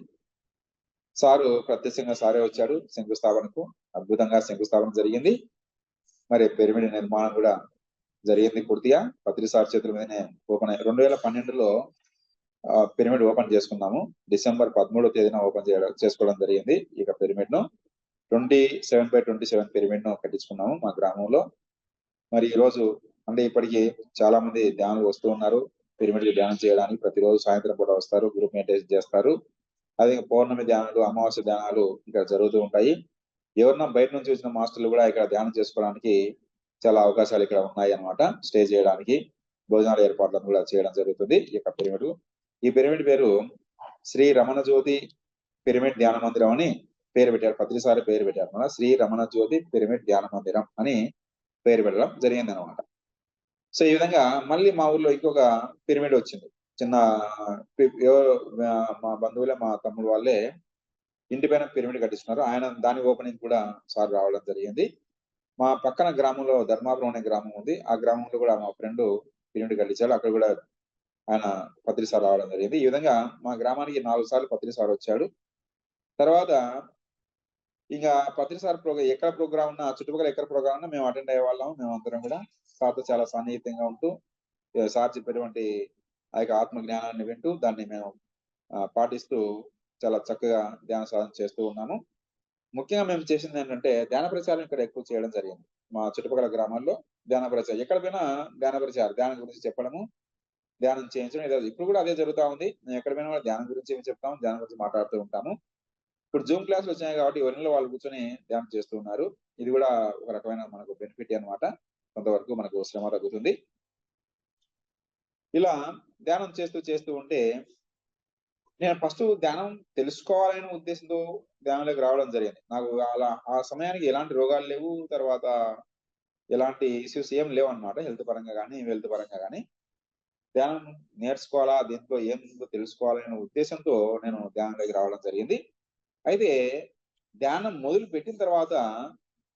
సారు ప్రత్యక్షంగా సారే వచ్చాడు శంకుస్థాపనకు. అద్భుతంగా శంకుస్థాపన జరిగింది. మరి పిరమిడ్ నిర్మాణం కూడా జరిగింది పూర్తిగా. పత్రి సార్ చేతుల మీదనే ఓపెన్ అయ్యి 2012లో పిరమిడ్ ఓపెన్ చేసుకున్నాము. డిసెంబర్ 13వ తేదీన చేసుకోవడం జరిగింది. ఇక పిరమిడ్‌ను 27/27 పిరమిడ్‌ను కట్టించుకున్నాము మా గ్రామంలో. మరి ఈరోజు అంటే ఇప్పటికి చాలా మంది ధ్యానులు వస్తూ ఉన్నారు. పిరమిడ్‌కి ధ్యానం చేయడానికి ప్రతిరోజు సాయంత్రం పూట వస్తారు. గ్రూప్ మెడిటేషన్ చేస్తారు. అదే పౌర్ణమి ధ్యానాలు, అమావాస్య ధ్యానాలు ఇక్కడ జరుగుతూ ఉంటాయి. ఎవరన్నా బయట నుంచి వచ్చిన మాస్టర్‌లు కూడా ఇక్కడ ధ్యానం చేసుకోవడానికి చాలా అవకాశాలు ఇక్కడ ఉన్నాయన్నమాట. స్టే చేయడానికి, భోజనాల ఏర్పాట్లను కూడా చేయడం జరుగుతుంది ఈ యొక్క పిరమిడ్. ఈ పిరమిడ్ పేరు శ్రీ రమణ జ్యోతి పిరమిడ్ ధ్యాన మందిరం అని పేరు పెట్టారు. పత్రి సారే పేరు పెట్టారన్నమాట. శ్రీ రమణ జ్యోతి పిరమిడ్ ధ్యాన మందిరం అని పేరు పెట్టడం జరిగిందన్నమాట. సో, ఈ విధంగా మళ్ళీ మా ఊర్లో ఇంకొక పిరమిడ్ వచ్చింది. చిన్న ఎవరో మా బంధువులే మా తమ్ముడు వాళ్ళే ఇంటి పైన పిరమిడ్ కట్టిస్తున్నారు. దాని ఓపెనింగ్ కూడా సార్ రావడం జరిగింది. మా పక్కన గ్రామంలో ధర్మాపురం అనే గ్రామం ఉంది. ఆ గ్రామంలో కూడా మా ఫ్రెండ్ పిరమిడ్ కట్టించాడు. అక్కడ కూడా ఆయన పత్రి సార్ రావడం జరిగింది. ఈ విధంగా మా గ్రామానికి 4 సార్లు పత్రి సార్ వచ్చాడు. తర్వాత ఇంక పత్రి సార్ ఎక్కడ ప్రోగ్రామ్ ఉన్నా చుట్టుపక్కల ఎక్కడ ప్రోగ్రామ్ ఉన్నా మేము అటెండ్ అయ్యేవాళ్ళం. మేమందరం కూడా సార్‌తో చాలా సన్నిహితంగా ఉంటూ సార్ చెప్పేటువంటి ఆ యొక్క ఆత్మ జ్ఞానాన్ని వింటూ దాన్ని మేము పాటిస్తూ చాలా చక్కగా ధ్యాన సాధన చేస్తూ ఉన్నాము. ముఖ్యంగా మేము చేసిందేంటంటే ధ్యాన ప్రచారం ఇక్కడ ఎక్కువ చేయడం జరిగింది. మా చుట్టుపక్కల గ్రామాల్లో ధ్యాన ప్రచారం. ఎక్కడ పోయినా ధ్యాన ప్రచారం. ధ్యానం గురించి చెప్పడము, ధ్యానం చేయించడం ఇప్పుడు కూడా అదే జరుగుతా ఉంది. మేము ఎక్కడ పోయినా కూడా ధ్యానం గురించి చెప్తాము. ధ్యానం గురించి మాట్లాడుతూ ఉంటాము. ఇప్పుడు జూమ్ క్లాస్‌లు వచ్చినాయి కాబట్టి ఎవరిళ్ళలో వాళ్ళు కూర్చొని ధ్యానం చేస్తూ ఉన్నారు. ఇది కూడా ఒక రకమైన మనకు బెనిఫిటే అన్నమాట. కొంతవరకు మనకు శ్రమ తగ్గుతుంది. ఇలా ధ్యానం చేస్తూ ఉంటే నేను ఫస్ట్ ధ్యానం తెలుసుకోవాలనే ఉద్దేశంతో ధ్యానంలోకి రావడం జరిగింది. నాకు అలా ఆ సమయానికి ఎలాంటి రోగాలు లేవు. తర్వాత ఎలాంటి ఇష్యూస్ ఏం లేవన్నమాట. హెల్త్ పరంగా గాని, వెల్త్ పరంగా గాని. ధ్యానం నేర్చుకోవాలా, దీంట్లో ఏముందో తెలుసుకోవాలనే ఉద్దేశంతో నేను ధ్యానంలోకి రావడం జరిగింది. అయితే ధ్యానం మొదలుపెట్టిన తర్వాత,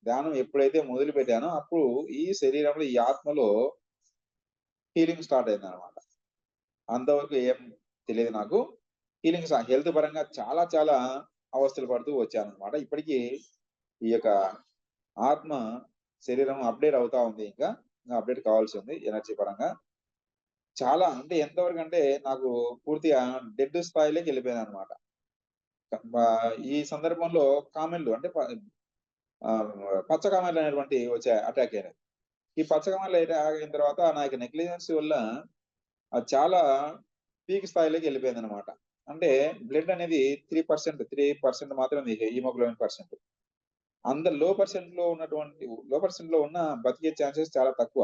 ధ్యానం ఎప్పుడైతే మొదలుపెట్టానో అప్పుడు ఈ శరీరంలో, ఈ ఆత్మలో హీలింగ్ స్టార్ట్ అయిందన్నమాట. అంతవరకు ఏం తెలీదు నాకు. హెల్త్ పరంగా చాలా చాలా అవస్థలు పడుతూ వచ్చానన్నమాట. ఇప్పటికి ఈ యొక్క ఆత్మ శరీరం అప్డేట్ అవుతా ఉంది. ఇంకా అప్డేట్ కావాల్సి ఉంది ఎనర్జీ పరంగా. చాలా అంటే ఎంతవరకు అంటే నాకు పూర్తిగా డెడ్ స్థాయిలోకి వెళ్ళిపోయాననమాట. ఈ సందర్భంలో కామెర్లు అంటే పచ్చ కామెర్లు అనేటువంటివి వచ్చాయి, అటాక్ అయినాయి. ఈ పచ్చ కామెర్లు అయిన తర్వాత నా యొక్క నెగ్లిజెన్స్ వల్ల అది చాలా పీక్ స్థాయిలోకి వెళ్ళిపోయిందనమాట. అంటే బ్లడ్ అనేది 3% మాత్రమే హిమోగ్లోబిన్ పర్సెంట్. అంత లో పర్సెంట్‌లో ఉన్న బతికే ఛాన్సెస్ చాలా తక్కువ.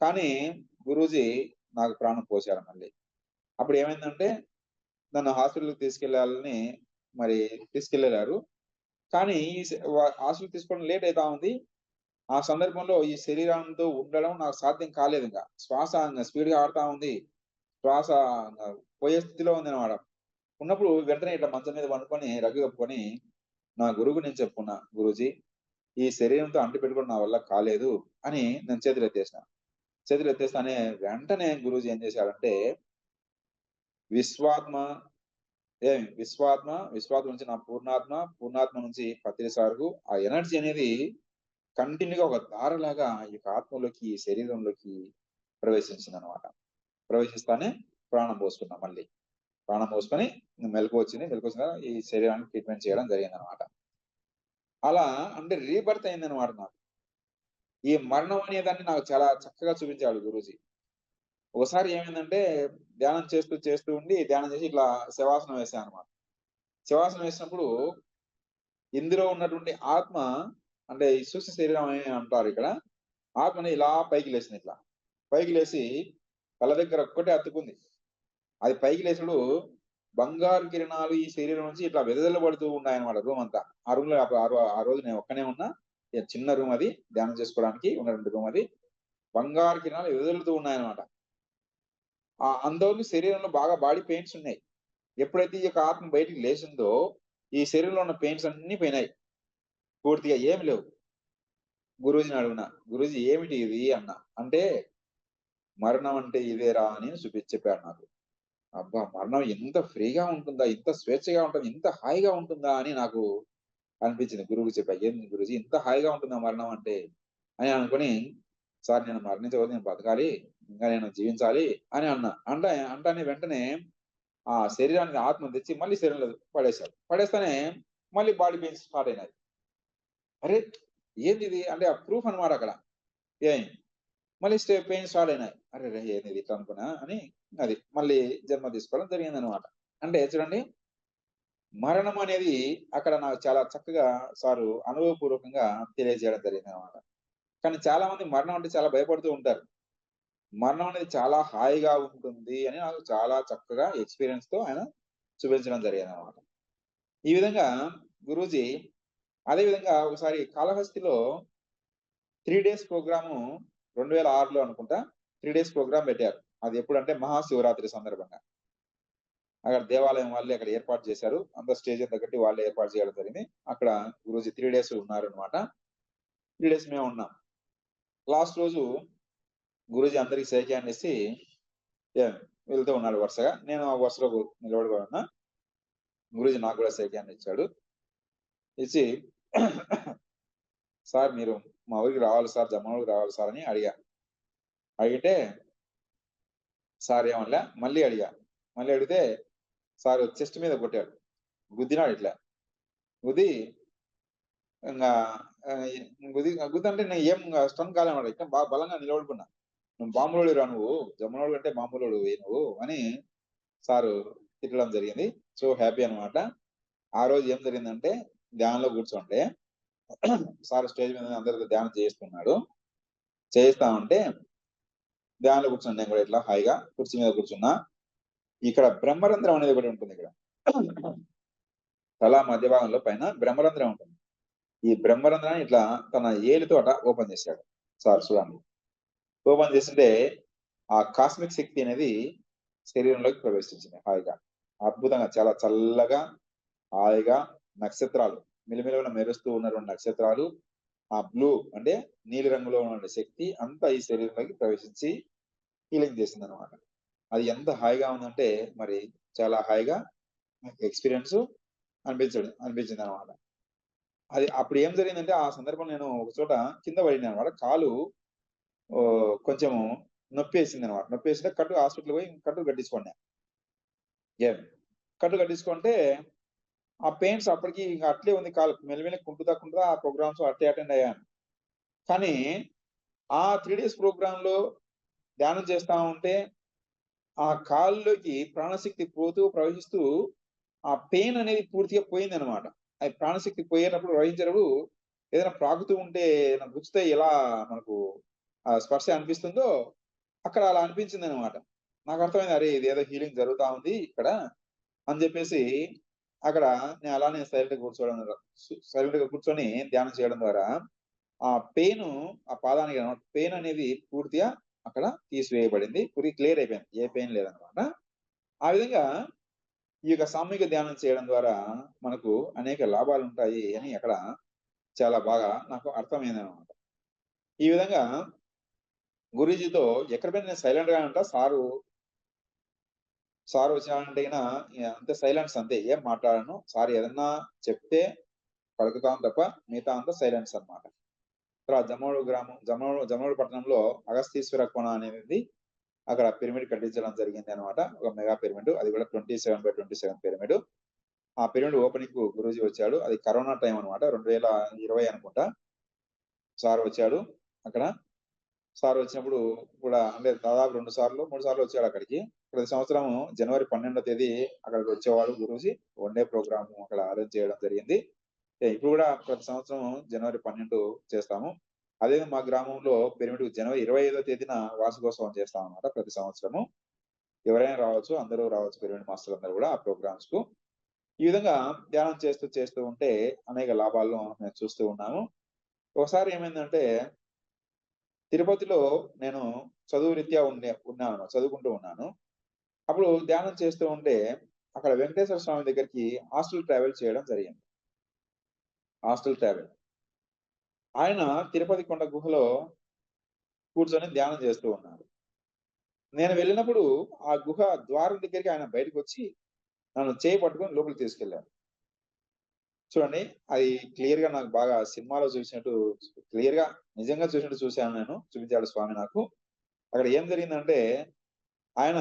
కానీ గురూజీ నాకు ప్రాణం పోశారు మళ్ళీ. అప్పుడు ఏమైందంటే నన్ను హాస్పిటల్‌కి తీసుకెళ్ళాలని మరి తీసుకెళ్లారు. కానీ ఈ స వ హాస్పిటల్‌కి తీసుకోవడం లేట్ అయితా ఉంది. ఆ సందర్భంలో ఈ శరీరంతో ఉండడం నాకు సాధ్యం కాలేదింక. శ్వాస స్పీడ్‌గా ఆడుతా ఉంది. శ్వాస పోయే స్థితిలో ఉందన్నమాట. ఉన్నప్పుడు వెంటనే ఇట్లా మంచం మీద పండుకొని రగ్గు కప్పుకొని నా గురువుకి నేను చెప్పుకున్నా. గురూజీ, ఈ శరీరంతో అంటిపెట్టుకోవడం నా వల్ల కాలేదు అని నేను చేతులెత్తేసిన. చేతులెత్తేస్తానే వెంటనే గురూజీ ఏం చేశారంటే విశ్వాత్మ విశ్వాత్మ నుంచి నా పూర్ణాత్మ, పూర్ణాత్మ నుంచి పత్రిస వరకు ఆ ఎనర్జీ అనేది కంటిన్యూగా ఒక ధారలాగా ఈ యొక్క ఆత్మలోకి, ఈ శరీరంలోకి ప్రవేశించిందనమాట. ప్రవేశిస్తానే ప్రాణం పోసుకున్నా మళ్ళీ. ప్రాణం పోసుకొని మెలకువొచ్చింది. మెలకువొచ్చిన తర్వాత ఈ శరీరానికి ట్రీట్‌మెంట్ చేయడం జరిగిందనమాట. అలా అంటే రీబర్త్ అయిందనమాట నాకు. ఈ మరణం అనేదాన్ని నాకు చాలా చక్కగా చూపించాడు గురూజీ. ఒకసారి ఏమైందంటే ధ్యానం చేస్తూ ఉండి ధ్యానం చేసి ఇట్లా శవాసనం వేశాననమాట. శవాసనం వేసినప్పుడు ఇందులో ఉన్నటువంటి ఆత్మ అంటే ఈ సూక్ష్మ శరీరం అని అంటారిక్కడ. ఆత్మని ఇలా పైకి లేసింది ఇట్లా. పైకి లేసి కళ్ళ దగ్గర ఒక్కటే అతుక్కుంది. అది పైకి లేసుడు బంగారు కిరణాలు ఈ శరీరం నుంచి ఇట్లా వెదజల్లబడుతూ ఉన్నాయన్నమాట రూమంతా. ఆ రూమ్‌లో ఆ రోజు నేను ఒక్కనే ఉన్నా. చిన్న రూమ్ అది. ధ్యానం చేసుకోవడానికి ఉన్నటువంటి రూమ్ అది. బంగారు కిరణాలు వెదజల్లుతూ ఉన్నాయన్నమాట. అంతవరకు శరీరంలో బాగా బాడీ పెయిన్స్ ఉన్నాయి. ఎప్పుడైతే ఈ యొక్క ఆత్మ బయటికి లేచిందో, ఈ శరీరంలో ఉన్న పెయిన్స్ అన్నీ పోయినాయి. పూర్తిగా ఏమి లేవు. గురూజీని అడిగినా, "గురూజీ ఏమిటి ఇది?" అన్నా. అంటే, "మరణం అంటే ఇదేరా" అని చెప్పాడు నాకు. అబ్బా! మరణం ఇంత ఫ్రీగా ఉంటుందా? ఇంత స్వేచ్ఛగా ఉంటుందా? ఇంత హాయిగా ఉంటుందా? అని నాకు అనిపించింది గురువుకి చెప్పా. "ఏంది గురూజీ ఇంత హాయిగా ఉంటుందా మరణం అంటే?" అని అనుకోని, "సార్ నేను మరణించకూడదు. నేను బతకాలి. ఇంకా నేను జీవించాలి" అని అన్నా. అంటానే వెంటనే ఆ శరీరానికి ఆత్మను తెచ్చి మళ్ళీ శరీరంలో పడేశారు. పడేస్తేనే మళ్ళీ బాడీ పెయిన్స్ స్టార్ట్ అయినాయి. అరే! ఏందిది? అంటే ఆ ప్రూఫ్ అన్నమాట అక్కడ. ఏం మళ్ళీ పెయిన్స్ స్టార్ట్ అయినాయి. అరెరే! ఏందిది ఇట్లా అనుకున్నా అని అది మళ్ళీ జన్మ తీసుకోవడం జరిగిందనమాట. అంటే చూడండి మరణం అనేది అక్కడ నాకు చాలా చక్కగా సారు అనుభవపూర్వకంగా తెలియజేయడం జరిగిందనమాట. కానీ చాలా మంది మరణం అంటే చాలా భయపడుతూ ఉంటారు. మరణం అనేది చాలా హాయిగా ఉంటుంది అని నాకు చాలా చక్కగా ఎక్స్‌పీరియన్స్‌తో ఆయన చూపించడం జరిగిందనమాట. ఈ విధంగా గురూజీ అదే విధంగా ఒకసారి కాళహస్తిలో 3 డేస్ ప్రోగ్రాము 2006లో అనుకుంటా 3 డేస్ ప్రోగ్రామ్ పెట్టారు. అది ఎప్పుడంటే మహాశివరాత్రి సందర్భంగా. అక్కడ దేవాలయం వాళ్ళే అక్కడ ఏర్పాటు చేశారు. అందరు స్టేజ్ తగ్గట్టు వాళ్ళే ఏర్పాటు చేయడం జరిగింది. అక్కడ గురూజీ 3 డేస్ ఉన్నారనమాట. 3 డేస్ మేమున్నాం. లాస్ట్ రోజు గురూజీ అందరికి షేక్ హ్యాండ్ ఇచ్చి వెళ్తూ ఉన్నాడు వరుసగా. నేను ఆ వరుసలో నిలబడి ఉన్నా. గురూజీ నాకు కూడా షేక్ హ్యాండ్ ఇచ్చాడు. ఇచ్చి "సార్ మీరు మా ఊరికి రావాలి సార్, జమ్మలమడుగుకి రావాలి సార్" అని అడిగా. అడిగితే సార్ ఏమనలే. మళ్ళీ అడిగా. మళ్ళీ అడిగితే సారు చెస్ట్ మీద కొట్టాడు. గుద్దినాడు ఇట్లా. గుద్ది ఇంగా గుద్దంటే నేను ఏం స్టన్ కాలేనమాట. ఇట్లా బలంగా నిలబడుకున్నా. "నువ్వు మామూలోడివిరా నువ్వు. జమ్మనోడు అంటే మామూలోడివి నువ్వు" అని సారు తిట్టడం జరిగింది. సో, హ్యాపీ అన్నమాట. ఆ రోజు ఏం జరిగిందంటే ధ్యానంలో కూర్చుంటే సార్ స్టేజ్ మీద అందరితో ధ్యానం చేయిస్తున్నాడు. చేయిస్తా ఉంటే ధ్యానంలో కూర్చున్నా నేను కూడా ఇట్లా హాయిగా కుర్చీ మీద కూర్చున్నా. ఇక్కడ బ్రహ్మరంధ్రం అనేది ఒకటి ఉంటుంది ఇక్కడ. తల మధ్య భాగంలో పైన బ్రహ్మరంధ్రం ఉంటుంది. ఈ బ్రహ్మరంధ్రాన్ని ఇట్లా తన ఏలుతోట ఓపెన్ చేశాడు సార్ చూడండి. ఓపెన్ చేస్తుంటే ఆ కాస్మిక్ శక్తి అనేది శరీరంలోకి ప్రవేశించింది హాయిగా. అద్భుతంగా చాలా చల్లగా, హాయిగా నక్షత్రాలు మిలమిలగా మెరుస్తూ ఉన్నటువంటి నక్షత్రాలు, ఆ బ్లూ అంటే నీలి రంగులో ఉన్న శక్తి అంతా ఈ శరీరంలోకి ప్రవేశించి హీలింగ్ చేసిందనమాట. అది ఎంత హాయిగా ఉందంటే మరి చాలా హాయిగా ఎక్స్‌పీరియన్స్ అనిపించిందనమాట. అది అప్పుడు ఏం జరిగిందంటే, ఆ సందర్భంలో నేను ఒక చోట కింద పడినానన్నమాట. కాలు కొంచెం నొప్పేసిందన్నమాట. నొప్పేసింటే హాస్పిటల్‌కి పోయి కట్టు కట్టించుకున్నా. ఏం కట్టు కట్టించుకుంటే, ఆ పెయిన్స్ అప్పటికి ఇంక అట్లే ఉంది కాలు. మెల్లిమెల్లిగా కుంటుతా ఆ ప్రోగ్రామ్స్ అట్టే అటెండ్ అయ్యాను. కానీ ఆ 3 డేస్ ప్రోగ్రామ్‌లో ధ్యానం చేస్తా ఉంటే, ఆ కాలులోకి ప్రాణశక్తి ప్రవహిస్తూ ఆ పెయిన్ అనేది పూర్తిగా పోయిందన్నమాట. అది ప్రాణశక్తి పోయేటప్పుడు ప్రవహించేటప్పుడు ఏదైనా ప్రాకుతూ ఉంటే ఏదైనా గుచ్చితే ఎలా మనకు స్పర్శ అనిపిస్తుందో, అక్కడ అలా అనిపించిందన్నమాట. నాకర్థమైంది. అరే! ఇదేదో హీలింగ్ జరుగుతా ఉంది ఇక్కడ అని జెప్పేసి, అక్కడ నేను అలానే సైలెంట్‌గా కూర్చొని ధ్యానం చేయడం ద్వారా, ఆ పెయిను ఆ పాదానికి అన్నమాట పెయిన్ అనేది పూర్తిగా అక్కడ తీసివేయబడింది. పూర్తిగా క్లియర్ అయిపోయింది. ఏ పెయిన్ లేదన్నమాట. ఆ విధంగా ఈ యొక్క సామూహిక ధ్యానం చేయడం ద్వారా మనకు అనేక లాభాలుంటాయి అని అక్కడ చాలా బాగా నాకు అర్థమైందనమాట. ఈ విధంగా గురూజీతో ఎక్కడ పోయినా నేను సైలెంట్‌గానే ఉంటా. సార్ వచ్చినాడంటే గిన అంతే సైలెన్స్ అంతే. ఏం మాట్లాడను. సార్ ఏదన్నా చెప్తే పలుకుతాను తప్ప మిగతా అంతా సైలెన్స్ అన్నమాట. తర్వాత జమ్మోడు పట్టణంలో అగస్తీశ్వర కోణ అనేది అక్కడ పిరమిడ్ కట్టించడం జరిగిందనమాట. ఒక మెగా పిరమిడ్. అది కూడా 27/27 పిరమిడ్. ఆ పిరమిడ్ ఓపెనింగ్‌కు గురూజీ వచ్చాడు. అది కరోనా టైమ్ అన్నమాట. 2020 అనుకుంటా. సార్ వచ్చాడు అక్కడ. సార్ వచ్చినప్పుడు కూడా అంటే దాదాపు 2 సార్లో, 3 సార్లో వచ్చాడక్కడికి. ప్రతి సంవత్సరం జనవరి 12వ తేదీ అక్కడికి వచ్చేవాడు గురూజీ. వన్ డే ప్రోగ్రామ్ అక్కడ అరేంజ్ చేయడం జరిగింది. ఇప్పుడు కూడా ప్రతి సంవత్సరం జనవరి 12 చేస్తాము. అదే మా గ్రామంలో పిరమిడ్ జనవరి 25వ తేదీన వార్షికోత్సవం చేస్తామన్నమాట ప్రతి సంవత్సరము. ఎవరైనా రావచ్చు. అందరూ రావచ్చు పిరమిడ్ మాస్టర్‌లందరూ కూడా ఆ ప్రోగ్రామ్స్‌కు. ఈ విధంగా ధ్యానం చేస్తూ ఉంటే అనేక లాభాలను మేము చూస్తూ ఉన్నాము. ఒకసారి ఏమైందంటే తిరుపతిలో నేను చదువు రీత్యా ఉన్నాను. చదువుకుంటూ ఉన్నాను. అప్పుడు ధ్యానం చేస్తూ ఉంటే అక్కడ వెంకటేశ్వర స్వామి దగ్గరికి హాస్టల్ ట్రావెల్ చేయడం జరిగింది. Hostel travel. ఆయన తిరుపతి కొండ గుహలో కూర్చొని ధ్యానం చేస్తూ ఉన్నారు. నేను వెళ్ళినప్పుడు ఆ గుహ ద్వారం దగ్గరికి ఆయన బయటకొచ్చి నన్ను చేయి పట్టుకొని లోపలికి తీసుకెళ్లారు. చూడండి అది క్లియర్‌గా నాకు బాగా సినిమాలో చూసినట్టు క్లియర్‌గా నిజంగా చూసినట్టు చూసాను నేను. చూపించాడు స్వామి నాకు. అక్కడ ఏం జరిగిందంటే ఆయన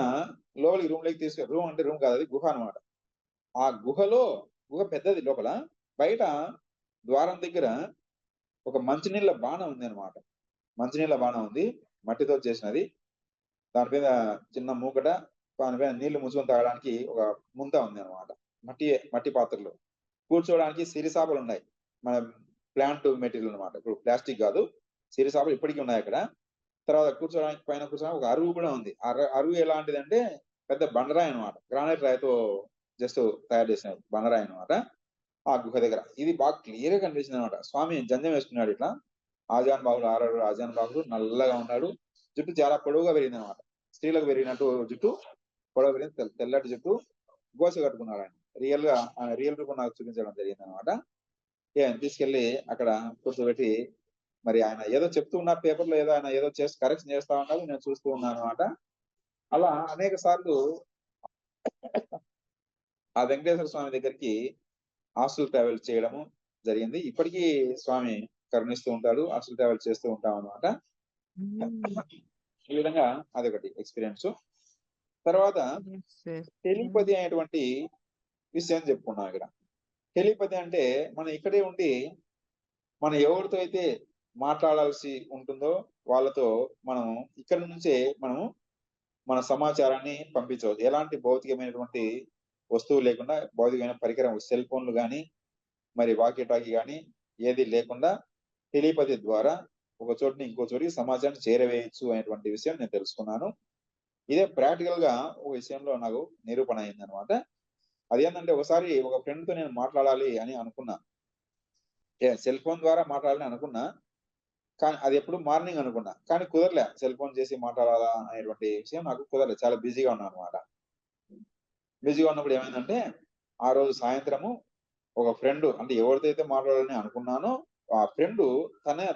లోపలికి రూమ్ అంటే రూమ్ కాదు అది గుహ అన్నమాట. ఆ గుహ పెద్దది లోపల. బయట ద్వారం దగ్గర ఒక మంచినీళ్ళ బాన ఉందన్నమాట. మంచినీళ్ళ బాన ఉంది. మట్టితో చేసినది. దాని మీద చిన్న మూకట, దాని మీద నీళ్లు ముంచుకొని తాగడానికి ఒక ముంత ఉందన్నమాట. మట్టి పాత్రలు. కూర్చోవడానికి సిరిసాపలున్నాయి. మన ప్లాంట్ మెటీరియల్ అన్నమాట. ఇప్పుడు ప్లాస్టిక్ గాదు. సిరిసాపలు ఇప్పటికి ఉన్నాయక్కడ. తర్వాత కూర్చోవడానికి పైన కూర్చోడానికి ఒక అరుగు కూడా ఉంది. అరుగు ఎలాంటిదంటే పెద్ద బండరాయి అన్నమాట. గ్రానైట్ రాయితో జస్ట్ తయారు చేసిన బండరాయి అన్నమాట. ఆ గుహ దగ్గర. ఇది బాగా క్లియర్‌గా కనిపించిందన్నమాట. స్వామి జంధ్యం వేసుకున్నాడు ఇట్లా. ఆజాన్ బాహుడు నల్లగా ఉన్నాడు. జుట్టు చాలా పొడవుగా పెరిగిందన్నమాట. స్త్రీలకు పెరిగినట్టు జుట్టు పొడవు పెరిగింది. తెల్లటి జుట్టు. గోస కట్టుకున్నాడాయన. ఆయన రియల్ రూపం నాకు చూపించడం జరిగిందన్నమాట. తీసుకెళ్ళి అక్కడ కూర్చోబెట్టి మరి ఆయన ఏదో చెప్తూ ఉన్నారు పేపర్‌లో ఏదో ఆయన ఏదో కరెక్షన్ చేస్తా ఉన్నారు. నేను చూస్తూ ఉన్నానన్నమాట. అలా అనేక సార్లు ఆ వెంకటేశ్వర స్వామి దగ్గరికి హాస్టల్ ట్రావెల్ చేయడము జరిగింది. ఇప్పటికీ స్వామి కరుణిస్తూ ఉంటాడు. హాస్టల్ ట్రావెల్ చేస్తూ ఉంటామన్నమాట. హ్మ్. ఈ విధంగా అదొకటి ఎక్స్‌పీరియన్సు. తర్వాత యెస్. యెస్. హ్మ్. టెలిపతి అనేటువంటి విషయం చెప్పుకున్నాం ఇక్కడ. టెలిపతి అంటే మనం ఇక్కడే ఉండి మనం ఎవరితో అయితే మాట్లాడాల్సి ఉంటుందో వాళ్ళతో మనం ఇక్కడి నుంచే మనము మన సమాచారాన్ని పంపించవచ్చు. ఎలాంటి భౌతికమైనటువంటి వస్తువు లేకుండా భౌతికమైన పరికరం సెల్ ఫోన్‌లు గాని, మరి వాకీ టాకీ గాని ఏది లేకుండా టెలిపతి ద్వారా ఒక చోటు నుంచి ఇంకో చోటికి సమాచారాన్ని చేరవేయొచ్చు అనేటువంటి విషయం నేను తెలుసుకున్నాను. ఇదే ప్రాక్టికల్‌గా ఒక విషయంలో నాకు నిరూపణ అయిందన్నమాట. అదేంటంటే ఒకసారి ఒక ఫ్రెండ్‌తో నేను మాట్లాడాలి అని అనుకున్నా. సెల్ ఫోన్ ద్వారా మాట్లాడాలని అనుకున్నా. కానీ అదెప్పుడు మార్నింగ్ అనుకున్నా. కానీ కుదరలే. సెల్ ఫోన్ చేసి మాట్లాడాలా అనేటువంటి విషయం నాకు కుదరలేదు. చాలా బిజీగా ఉన్నానన్నమాట. బిజీగా ఉన్నప్పుడు ఏమైందంటే, ఆ రోజు సాయంత్రము ఒక ఫ్రెండ్ అంటే ఎవరితో అయితే మాట్లాడాలని అనుకున్నానో, ఆ ఫ్రెండు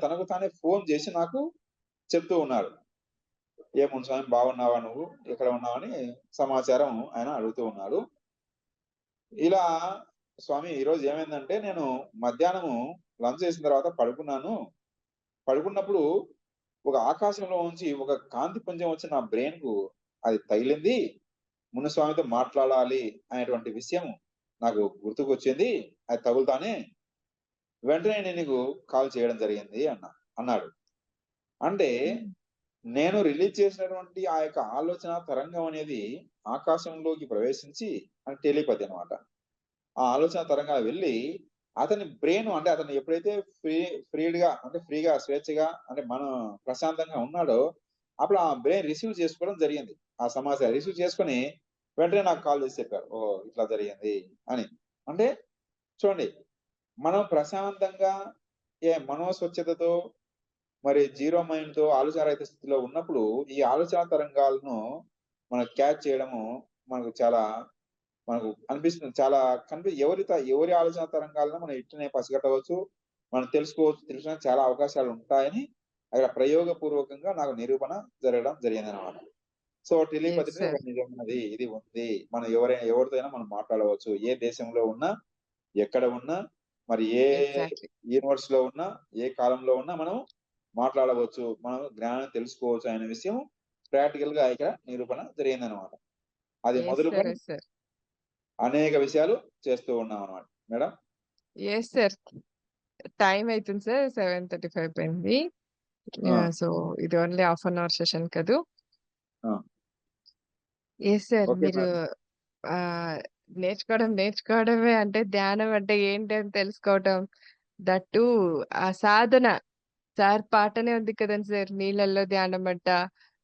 తనకు తానే ఫోన్ చేసి నాకు చెప్తూ ఉన్నాడు. "ఏముంది స్వామి బాగున్నావా నువ్వు? ఎక్కడ ఉన్నావు?" అని సమాచారం ఆయన అడుగుతూ ఉన్నాడు. ఇలా స్వామి ఈరోజు ఏమైందంటే నేను మధ్యాహ్నము లంచ్ చేసిన తర్వాత పడుకున్నాను. పడుకున్నప్పుడు ఒక ఆకాశంలో నుంచి ఒక కాంతి పుంజం వచ్చి నా బ్రెయిన్ కు అది తగిలింది. మునుస్వామితో మాట్లాడాలి అనేటువంటి విషయం నాకు గుర్తుకొచ్చింది. అది తగులుతానే వెంటనే నేను నీకు కాల్ చేయడం జరిగింది అన్నాడు. అంటే హ్మ్. నేను రిలీజ్ చేసినటువంటి ఆ యొక్క ఆలోచన తరంగం అనేది ఆకాశంలోకి ప్రవేశించి అది టెలిపతి అన్నమాట. ఆ ఆలోచన తరంగాలు వెళ్ళి అతని బ్రెయిన్ అంటే అతను ఎప్పుడైతే ఫ్రీగా స్వేచ్ఛగా అంటే మనం ప్రశాంతంగా ఉన్నాడో అప్పుడు ఆ బ్రెయిన్ రిసీవ్ చేసుకోవడం జరిగింది. ఆ సమాచారం రిసీవ్ చేసుకొని వెంటనే నాకు కాల్ చేసి చెప్పారు. ఓహ్! ఇట్లా జరిగింది అని. అంటే చూడండి, మనం ప్రశాంతంగా మనోస్వచ్ఛతతో మరి జీరో మైండ్‌తో ఆలోచనారహిత స్థితిలో ఉన్నప్పుడు ఈ ఆలోచన తరంగాలను మనం క్యాచ్ చేయడము మనకు చాలా మనకు అనిపిస్తుంది. చాలా ఎవరి ఆలోచన తరంగాలను మనం ఇట్లనే పసిగట్టవచ్చు. మనం తెలుసుకోవచ్చు. తెలుసుకోవడానికి చాలా అవకాశాలు ఉంటాయని అక్కడ ప్రయోగపూర్వకంగా నాకు నిరూపణ జరగడం జరిగిందనమాట. సో, యెస్ టెలిపతిలో సార్. ఒకటి నిజమున్నది. ఇది ఉంది. మనం ఎవరితో అయినా మనం మాట్లాడవచ్చు. ఏ దేశంలో ఉన్నా, ఎక్కడ ఉన్నా, మరి ఏ ఎగ్జాక్ట్‌లీ. యూనివర్స్‌లో ఉన్నా, ఏ కాలంలో ఉన్నా మనం మాట్లాడవచ్చు. మనం జ్ఞానం తెలుసుకోవచ్చు అనే విషయం ప్రాక్టికల్‌గా ఇక్కడ నిరూపణ జరిగిందనమాట. అది యెస్ సార్. మొదలుకొని యెస్ సార్. అనేక విషయాలు చేస్తూ ఉన్నామనమాట. మేడం? Yes sir. టైమ్ అయితుంది సార్. 7:35 అయిపోయింది. ఆ! సో, ఇది only half an hour session కదూ! ఆ! Yes sir. ఓకే మీరు మేడం. ఆహ్, నేర్చుకోవడమే అంటే ధ్యానం అంటే ఏంటి అని తెలుసుకోవటం. దట్ టూ ఆ సాధన. సార్ పాటనే ఉంది కదండీ సార్. నీళ్ళల్లో ధ్యానమంట,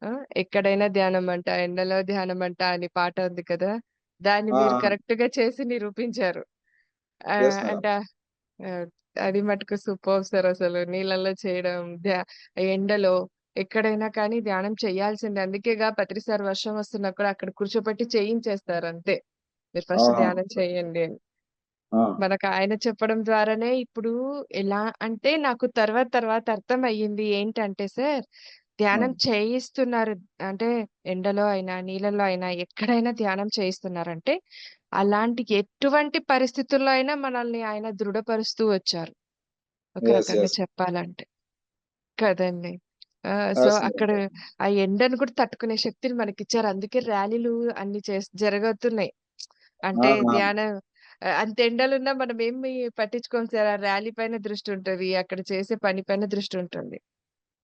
ఆ! ఎక్కడైనా ధ్యానమంట, ఎండలో ధ్యానమంట అని పాట ఉంది కదా! దాన్ని ఆ! మీరు ఆ! కరెక్ట్‌గా చేసి నిరూపించారు. Yes madam. అంటే ఆహ్, అది మటుకు సూపర్బ్ సార్ అసలు. నీళ్ళల్లో చేయడం, ఎండలో ఎక్కడైనా కానీ ధ్యానం చేయాల్సిందే. అందుకేగా పత్రి సార్ వర్షం వస్తున్నా కూడా అక్కడ కూర్చోపెట్టి చేయించేస్తారు అంతే. మీరు ఫస్ట్ అవునవును. ధ్యానం చేయండి అని. ఆ! మనకు ఆయన చెప్పడం ద్వారానే ఇప్పుడు ఎలా అంటే నాకు తర్వాత తర్వాత అర్థమయ్యింది. ఏంటంటే సార్, ఆ! ధ్యానం చేయిస్తున్నారు. అంటే ఎండలో అయినా, నీళ్ళలో అయినా ఎక్కడైనా ధ్యానం చేయిస్తున్నారంటే, అలాంటి ఎటువంటి పరిస్థితుల్లో అయినా మనల్ని ఆయన దృఢపరుస్తూ వచ్చారు. ఒక యెస్. రకంగా యెస్. చెప్పాలంటే. కదండీ! సో, యెస్ అక్కడ మేడం. ఆ ఎండను కూడా తట్టుకునే శక్తిని మనకిచ్చారు. అందుకే ర్యాలీలు అన్ని జరగతున్నాయి. ఆ! అంటే ఆ! ధ్యానం అంత ఎండలున్నా మనమేమి పట్టించుకోం సార్. ఆ ర్యాలీ పైన దృష్టుంటది. అక్కడ చేసే పని పైన దృష్టుంటుంది.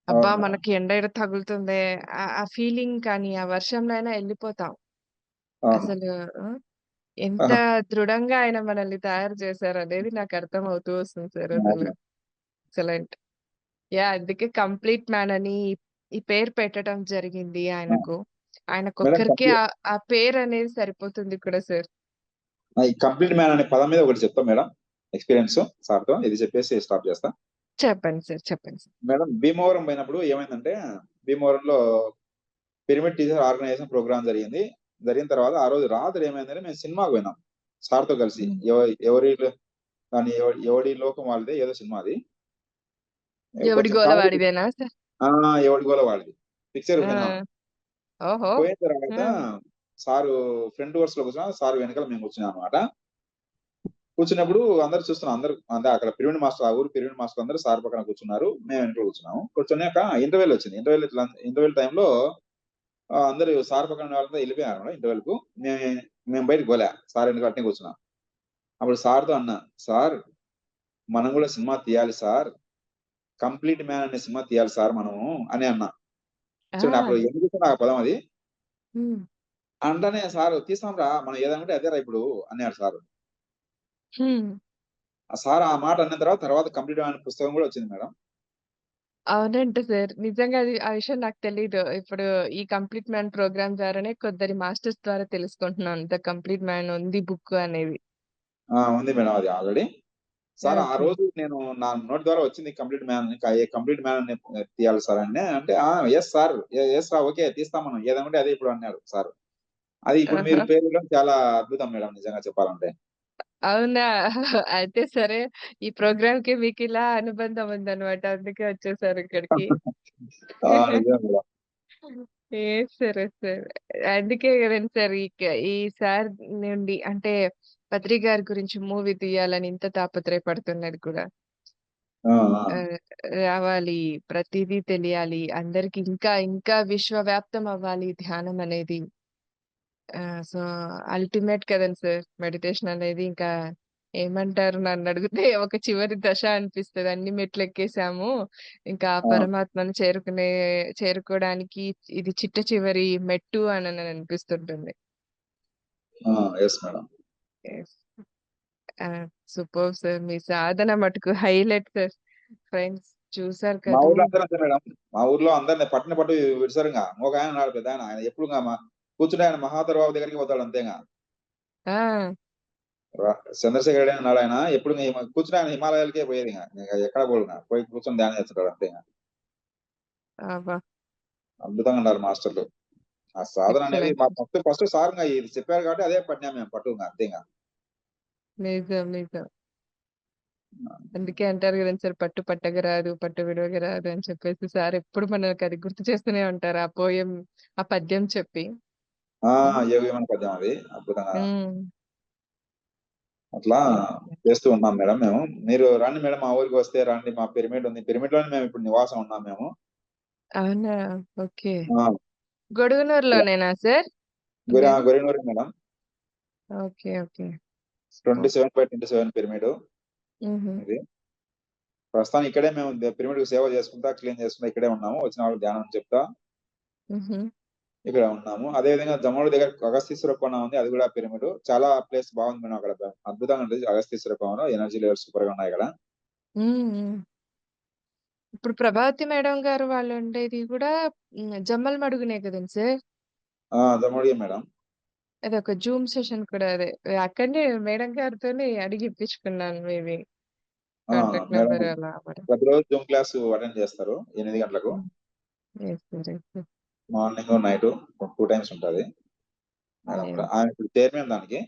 అబ్బా! అవును మేడం. మనకి ఎండ ఈడ తగులుతుందే ఆ ఫీలింగ్ కానీ, ఆ వర్షంలో అయినా ఎళ్ళిపోతాం. అవును. అసలు ఆ! ఎంత ఆహా! దృఢంగా ఆయన మనల్ని తయారు చేశారనేది నాకర్థమవుతూ వస్తుంది సార్ అసలు. అవును. ఎక్సలెంట్. యాహ్! అందుకే కంప్లీట్ మ్యాన్ అని ఈ పేరు పెట్టడం జరిగింది ఆ! ఆయనకు. మేడం ఆయనకొక్కరికే ఆ పేరనేది సరిపోతుంది కూడా సార్. ఈ కంప్లీట్ మ్యాన్ అనే పదం మీద ఒకటి చెప్తా మేడం. ఎక్స్‌పీరియన్స్ సార్‌తో. ఇది చెప్పేసి స్టాప్ చేస్తా. చెప్పండి సార్. చెప్పండి సార్. మేడం భీమవరం పోయినప్పుడు ఏమైందంటే, భీమవరంలో పిరమిడ్ టీచర్ ఆర్గనైజేషన్ ప్రోగ్రామ్ జరిగింది. జరిగిన తర్వాత ఆ రోజు రాత్రి ఏమైందంటే మేము సినిమాకి పోయినాం. సార్‌తో కలిసి. హ్మ్. ఎవరి దాని ఎవడి లోకం వాళ్ళదే ఏదో సినిమా అది. ఎవడి కొంచెం గోల కామెడీ. వాడిదేనా సార్? ఆ! ఎవడి గోల వాడిది. పిక్చర్‌కి పోయినాం. ఆ! ఓహో! పోయిన తర్వాత ఆ! సారు ఫ్రంట్ వరుసలో కూర్చున్నాం. సారు వెనకాల మేము కూర్చున్నాం అన్నమాట. కూర్చున్నప్పుడు అందరూ చూస్తున్నాం. అందరూ అంటే అక్కడ పిరమిడ్ మాస్టర్ ఆ ఊరు పిరమిడ్ మాస్టర్ అందరూ సార్ పక్కన కూర్చున్నారు. మేము వెనకాల కూర్చున్నాము. కూర్చున్నాక ఇంటర్వెల్ వచ్చింది. ఇంటర్వెల్ టైమ్‌లో అందరూ సార్ పక్కన ఉన్న వాళ్ళంతా ఎళ్ళిపోయారన్నమాట ఇంటర్వెల్‌కు. మేము బయటికి పోలే. సార్ వెనకాల అట్నే కూర్చున్నాం. అప్పుడు సార్‌తో అన్నా, "సార్ మనం గూడా సినిమా తీయాలి సార్. కంప్లీట్ మ్యాన్ అనే సినిమా తీయాలి సార్ మనము" అని అన్నా. చూడండి అప్పుడు ఆ! ఎందుకొచ్చిందో ఆ పదం అది. హ్మ్. అంటనే సారు "తీస్తాంరా మనం ఏదనుకుంటే అదేరా ఇప్పుడు" అన్నాడు సారు. హ్మ్. ఆ సార్ ఆ మాట అన్న తర్వాత కంప్లీట్ మ్యాన్ పుస్తకం గూడా వచ్చింది మేడం. అవునంట సార్. నిజంగా అది ఆ విషయం నాకు తెలీదు. ఇప్పుడు ఈ కంప్లీట్ మ్యాన్ ప్రోగ్రామ్ ద్వారానే కొందరి మాస్టర్స్ ద్వారా తెలుసుకుంటున్నాను. ద కంప్లీట్ మ్యాన్ ఉంది బుక్ అనేది. ఆ! ఉంది మేడం అది ఆల్రెడీ. సార్ ఆ ఓకే. రోజు నేను నా నోటి ద్వారా వచ్చింది కంప్లీట్ మ్యాన్ అని. కంప్లీట్ మ్యాన్ అని తీయాలి సార్ అంటే, "ఆ! Yes sir. యెస్ రా ఓకే. తీస్తాం మనం. ఏదనుకుంటే అదే ఇప్పుడు" అన్నాడు సారు. అది ఇప్పుడు మీరు ఆహా! పేరు ఇవ్వడం చాలా అద్భుతం మేడం నిజంగా చెప్పాలంటే. అవునా? అయితే సరే. ఈ ప్రోగ్రామ్‌కి మీకిలా అనుబంధం ఉందన్నమాట. అందుకే వచ్చేసారు ఇక్కడికి. ఆ! నిజమే మేడం. ఏసారు. అందుకే కదండీ సార్ ఈ సార్ నుండి అంటే పత్రి గారి గురించి మూవీ తీయాలని ఇంత తాపత్రయపడుతున్నది కూడా. ఆ! ఆ! రావాలి, ప్రతీదీ తెలియాలి, అందరికి ఇంకా ఇంకా విశ్వవ్యాప్తం అవ్వాలి ధ్యానం అనేది. సో, అల్టిమేట్ కదండీ సార్! మెడిటేషన్ అనేది ఇంకా ఏమంటారు నన్నడిగితే ఒక చివరి దశ అనిపిస్తది. అన్ని మెట్లెక్కేసాము. ఇంకా ఆ ఆ! పరమాత్మను చేరుకోవడానికి ఇది చిట్ట చివరి మెట్టు అని అనిపిస్తుంటుంది. ఆ! Yes madam. యెస్. ఆ! Superb sir! మీ సాధన మటుకు హైలైట్ సార్. ఫ్రెండ్స్ చూసారు మా కదూ! ఊర్లో అందరూ అంతే మేడం. మా ఊర్లో అందరిని పట్టిన పట్టు విడిసరింగ. ఇంకొకాయన ఉన్నాడు పెద్దాయన. ఆయన ఎప్పుడు కూర్చుంటే ఆయన మహాతర్ బాబు దగ్గరికి పోతాడు అంతే ఇంగ. ఆ! ర చంద్రశేఖర్ రెడ్డి అని ఉన్నాడాయన. ఎప్పుడు కూర్చుని ఆయన హిమాలయాలకే పోయేదింగ. ఎక్కడ పోడింగ. పోయి కూర్చొని ధ్యానం చేస్తుంటాడు అంతే ఇంగ. అబ్బా! అద్భుతంగా ఉన్నారు మాస్టర్లు. ఆ సాధన అనేది ఎక్సలెంట్. మా ఫస్ట్ సార్ ఇది చెప్పారు కాబట్టి అదే పట్టినాం మేము పట్టుగా అంతే ఇంగ. నిజం. నిజం. అందుకే అంటారు గదండీ సార్, పట్టు పట్టగరాదు, పట్టు విడవగరాదు అని చెప్పేసి సార్ ఎప్పుడు మనకది గుర్తు చేస్తూనే ఉంటారు. ఆ ఆ పద్యం చెప్పి. ఆ! హ్మ్. యోగవేమన పద్యం అది. అద్భుతంగా హ్మ్. అట్లా యెస్. చేస్తూ ఉన్నాం మేడం మేము. మీరు రండి మేడం మా ఊరికి వస్తే రండి. మా పిరమిడ్ ఉంది. పిరమిడ్‌లోనే మేము ఇప్పుడు నివాసం ఉన్నాం మేము. అవునా! ఓకే. ఆ! ఇలా గొడుగునూరులోనేనా సార్ ఉండేది? గొరినూరే madam. Okay. Okay. Superb! 27/27 pyramid హుహు. ఇది. ప్రస్తుతానికి ఇక్కడే మేము పిరమిడ్‌కి సేవ చేసుకుంటా, క్లీన్ చేసుకుంటా ఇక్కడే ఉన్నాము. వచ్చిన వాళ్ళకి ధ్యానం చెప్తా హుహు. ఇక్కడ ఉన్నాము. అదే విధంగా జమ్మూడు దగ్గర అగస్తీశ్వర కోన ఉంది. అది కూడా పిరమిడ్. చాలా ప్లేస్ బాగుంది మేడం అక్కడ. అద్భుతంగా ఉంటది అగస్తీశ్వర కోన. ఎనర్జీ లెవెల్స్ సూపర్‌గా ఉన్నాయి ఇక్కడ. హ్మ్. హ్మ్. ఇప్పుడు ప్రభావతి మేడం గారు వాళ్ళుండేది గూడా జమ్మలమడుగునే కదండీ సార్! ఆ! జమ్మడియే మేడం. అదొక జూమ్ సెషన్ కూడా అదే. అక్కడనే మేడం గారితోనే అడిగి ఇప్పించుకున్నాను మీది. ఆ! కాంటాక్ట్ మేడం నంబర్ అలా మరి. ప్రతిరోజు జూమ్ క్లాస్ అటెండ్ చేస్తారు 8 గంటలకు. హ్మ్. Yes sir. Yes sir. Morning, night 2 times ఉంటది. మేడం కూడా. యాహ్! ఆమె ఇప్పుడు చైర్మన్ దానికి.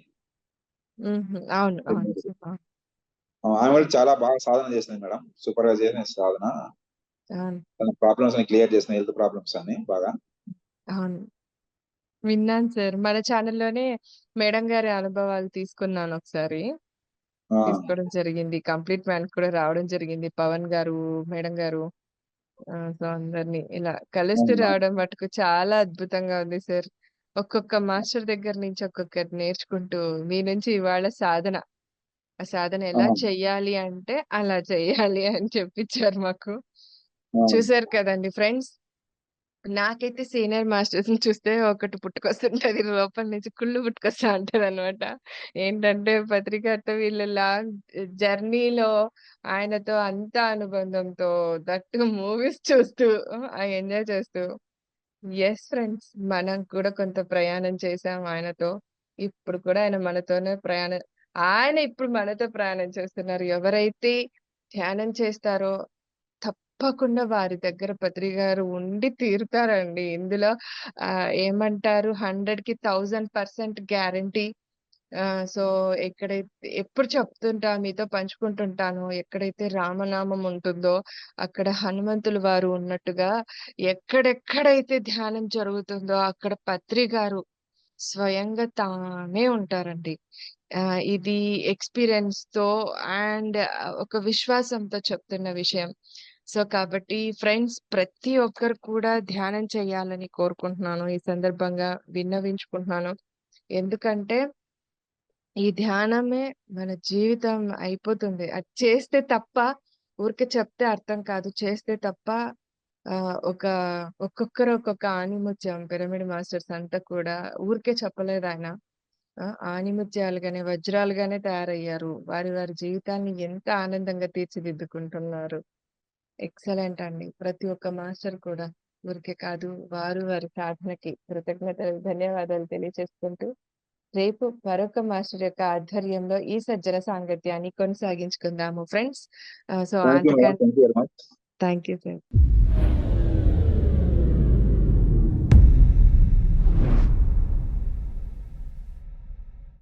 హుహు. అవును. అవును సార్. అవును. ఆమె కూడా చాలా బాగా సాధన చేసింది మేడం. సూపర్‌గా చేసింది సాధన. అవును. తన ప్రాబ్లమ్స్ అన్ని క్లియర్ చేసింది. హెల్త్ ప్రాబ్లమ్స్ అన్ని బాగా. అవును. విన్నాను సార్. మన ఛానెల్‌లోనే మేడం గారి అనుభవాలు తీసుకున్నానొకసారి. ఆ! తీసుకోవడం జరిగింది. కంప్లీట్ మ్యాన్‌కి కూడా రావడం జరిగింది. పవన్ గారు, మేడం గారు సో, అందరిని ఇలా కలుస్తూ అవునా? రావడం మటుకు చాలా అద్భుతంగా ఉంది సార్. ఒక్కొక్క మాస్టర్ దగ్గర నుంచి ఒక్కొక్కటి నేర్చుకుంటూ మీ నుంచి ఇవాళ సాధన. ఆ సాధన ఆ! ఎలా చెయ్యాలి అంటే అలా చెయ్యాలి అని చెప్పించారు మాకు. ఆ! చూసారు కదండీ ఫ్రెండ్స్. నాకైతే సీనియర్ మాస్టర్స్‌ని చూస్తే ఒకటి పుట్టుకొస్తుంటది. లోపల నుంచి కుళ్ళు పుట్టుకొస్తా ఉంటదనమాట. ఏంటంటే పత్రికతో వీళ్ళ లాంగ్ జర్నీలో ఆయనతో అంత అనుబంధంతో దట్ టూ మూవీస్ చూస్తూ ఎంజాయ్ చేస్తూ యెస్ ఫ్రెండ్స్. మనం కూడా కొంత ప్రయాణం చేసాం ఆయనతో. ఇప్పుడు కూడా ఆయన మనతోనే ఆయన ఇప్పుడు మనతో ప్రయాణం చేస్తున్నారు. ఎవరైతే ధ్యానం చేస్తారో తప్పకుండా వారి దగ్గర పత్రి గారు ఉండి తీరుతారండి. ఇందులో ఏమంటారు 100కి 1000% గ్యారంటీ. సో, ఎప్పుడు చెప్తుంటా మీతో పంచుకుంటుంటాను. ఎక్కడైతే రామనామం ఉంటుందో, అక్కడ హనుమంతులు వారు ఉన్నట్టుగా, ఎక్కడెక్కడైతే ధ్యానం జరుగుతుందో, అక్కడ పత్రి గారు స్వయంగా తానే ఉంటారండి. ఇది ఎక్స్‌పీరియన్స్‌తో అండ్ ఒక విశ్వాసంతో చెప్తున్న విషయం. సో, కాబట్టి ఫ్రెండ్స్ ప్రతి ఒక్కరు కూడా ధ్యానం చేయాలని కోరుకుంటున్నాను. ఈ సందర్భంగా విన్నవించుకుంటున్నాను. ఎందుకంటే ఈ ధ్యానమే మన జీవితం అయిపోతుంది. అది చేస్తే తప్ప ఊరికే చెప్తే అర్థం కాదు. చేస్తే తప్ప ఒక ఒక్కొక్కరు ఒక్కొక్క ఆణిముత్యం పిరమిడ్ మాస్టర్స్ అంతా కూడా ఊరికే చెప్పలేదాయన. ఆణిముత్యాలుగానే, వజ్రాలుగానే తయారయ్యారు. వారి వారి జీవితాన్ని ఎంత ఆనందంగా తీర్చిదిద్దుకుంటున్నారు. ఎక్సలెంట్ అండి. ప్రతి ఒక్క మాస్టర్ కూడా ఊరికే కాదు, వారు వారి సాధనకి కృతజ్ఞతలు, ధన్యవాదాలు తెలియజేసుకుంటూ రేపు మరొక మాస్టర్ యొక్క ఆధ్వర్యంలో ఈ సజ్జన సాంగత్యాన్ని కొనసాగించుకుందాము friends. So, thank you madam. అంతకం thank you very much. Thank you sir.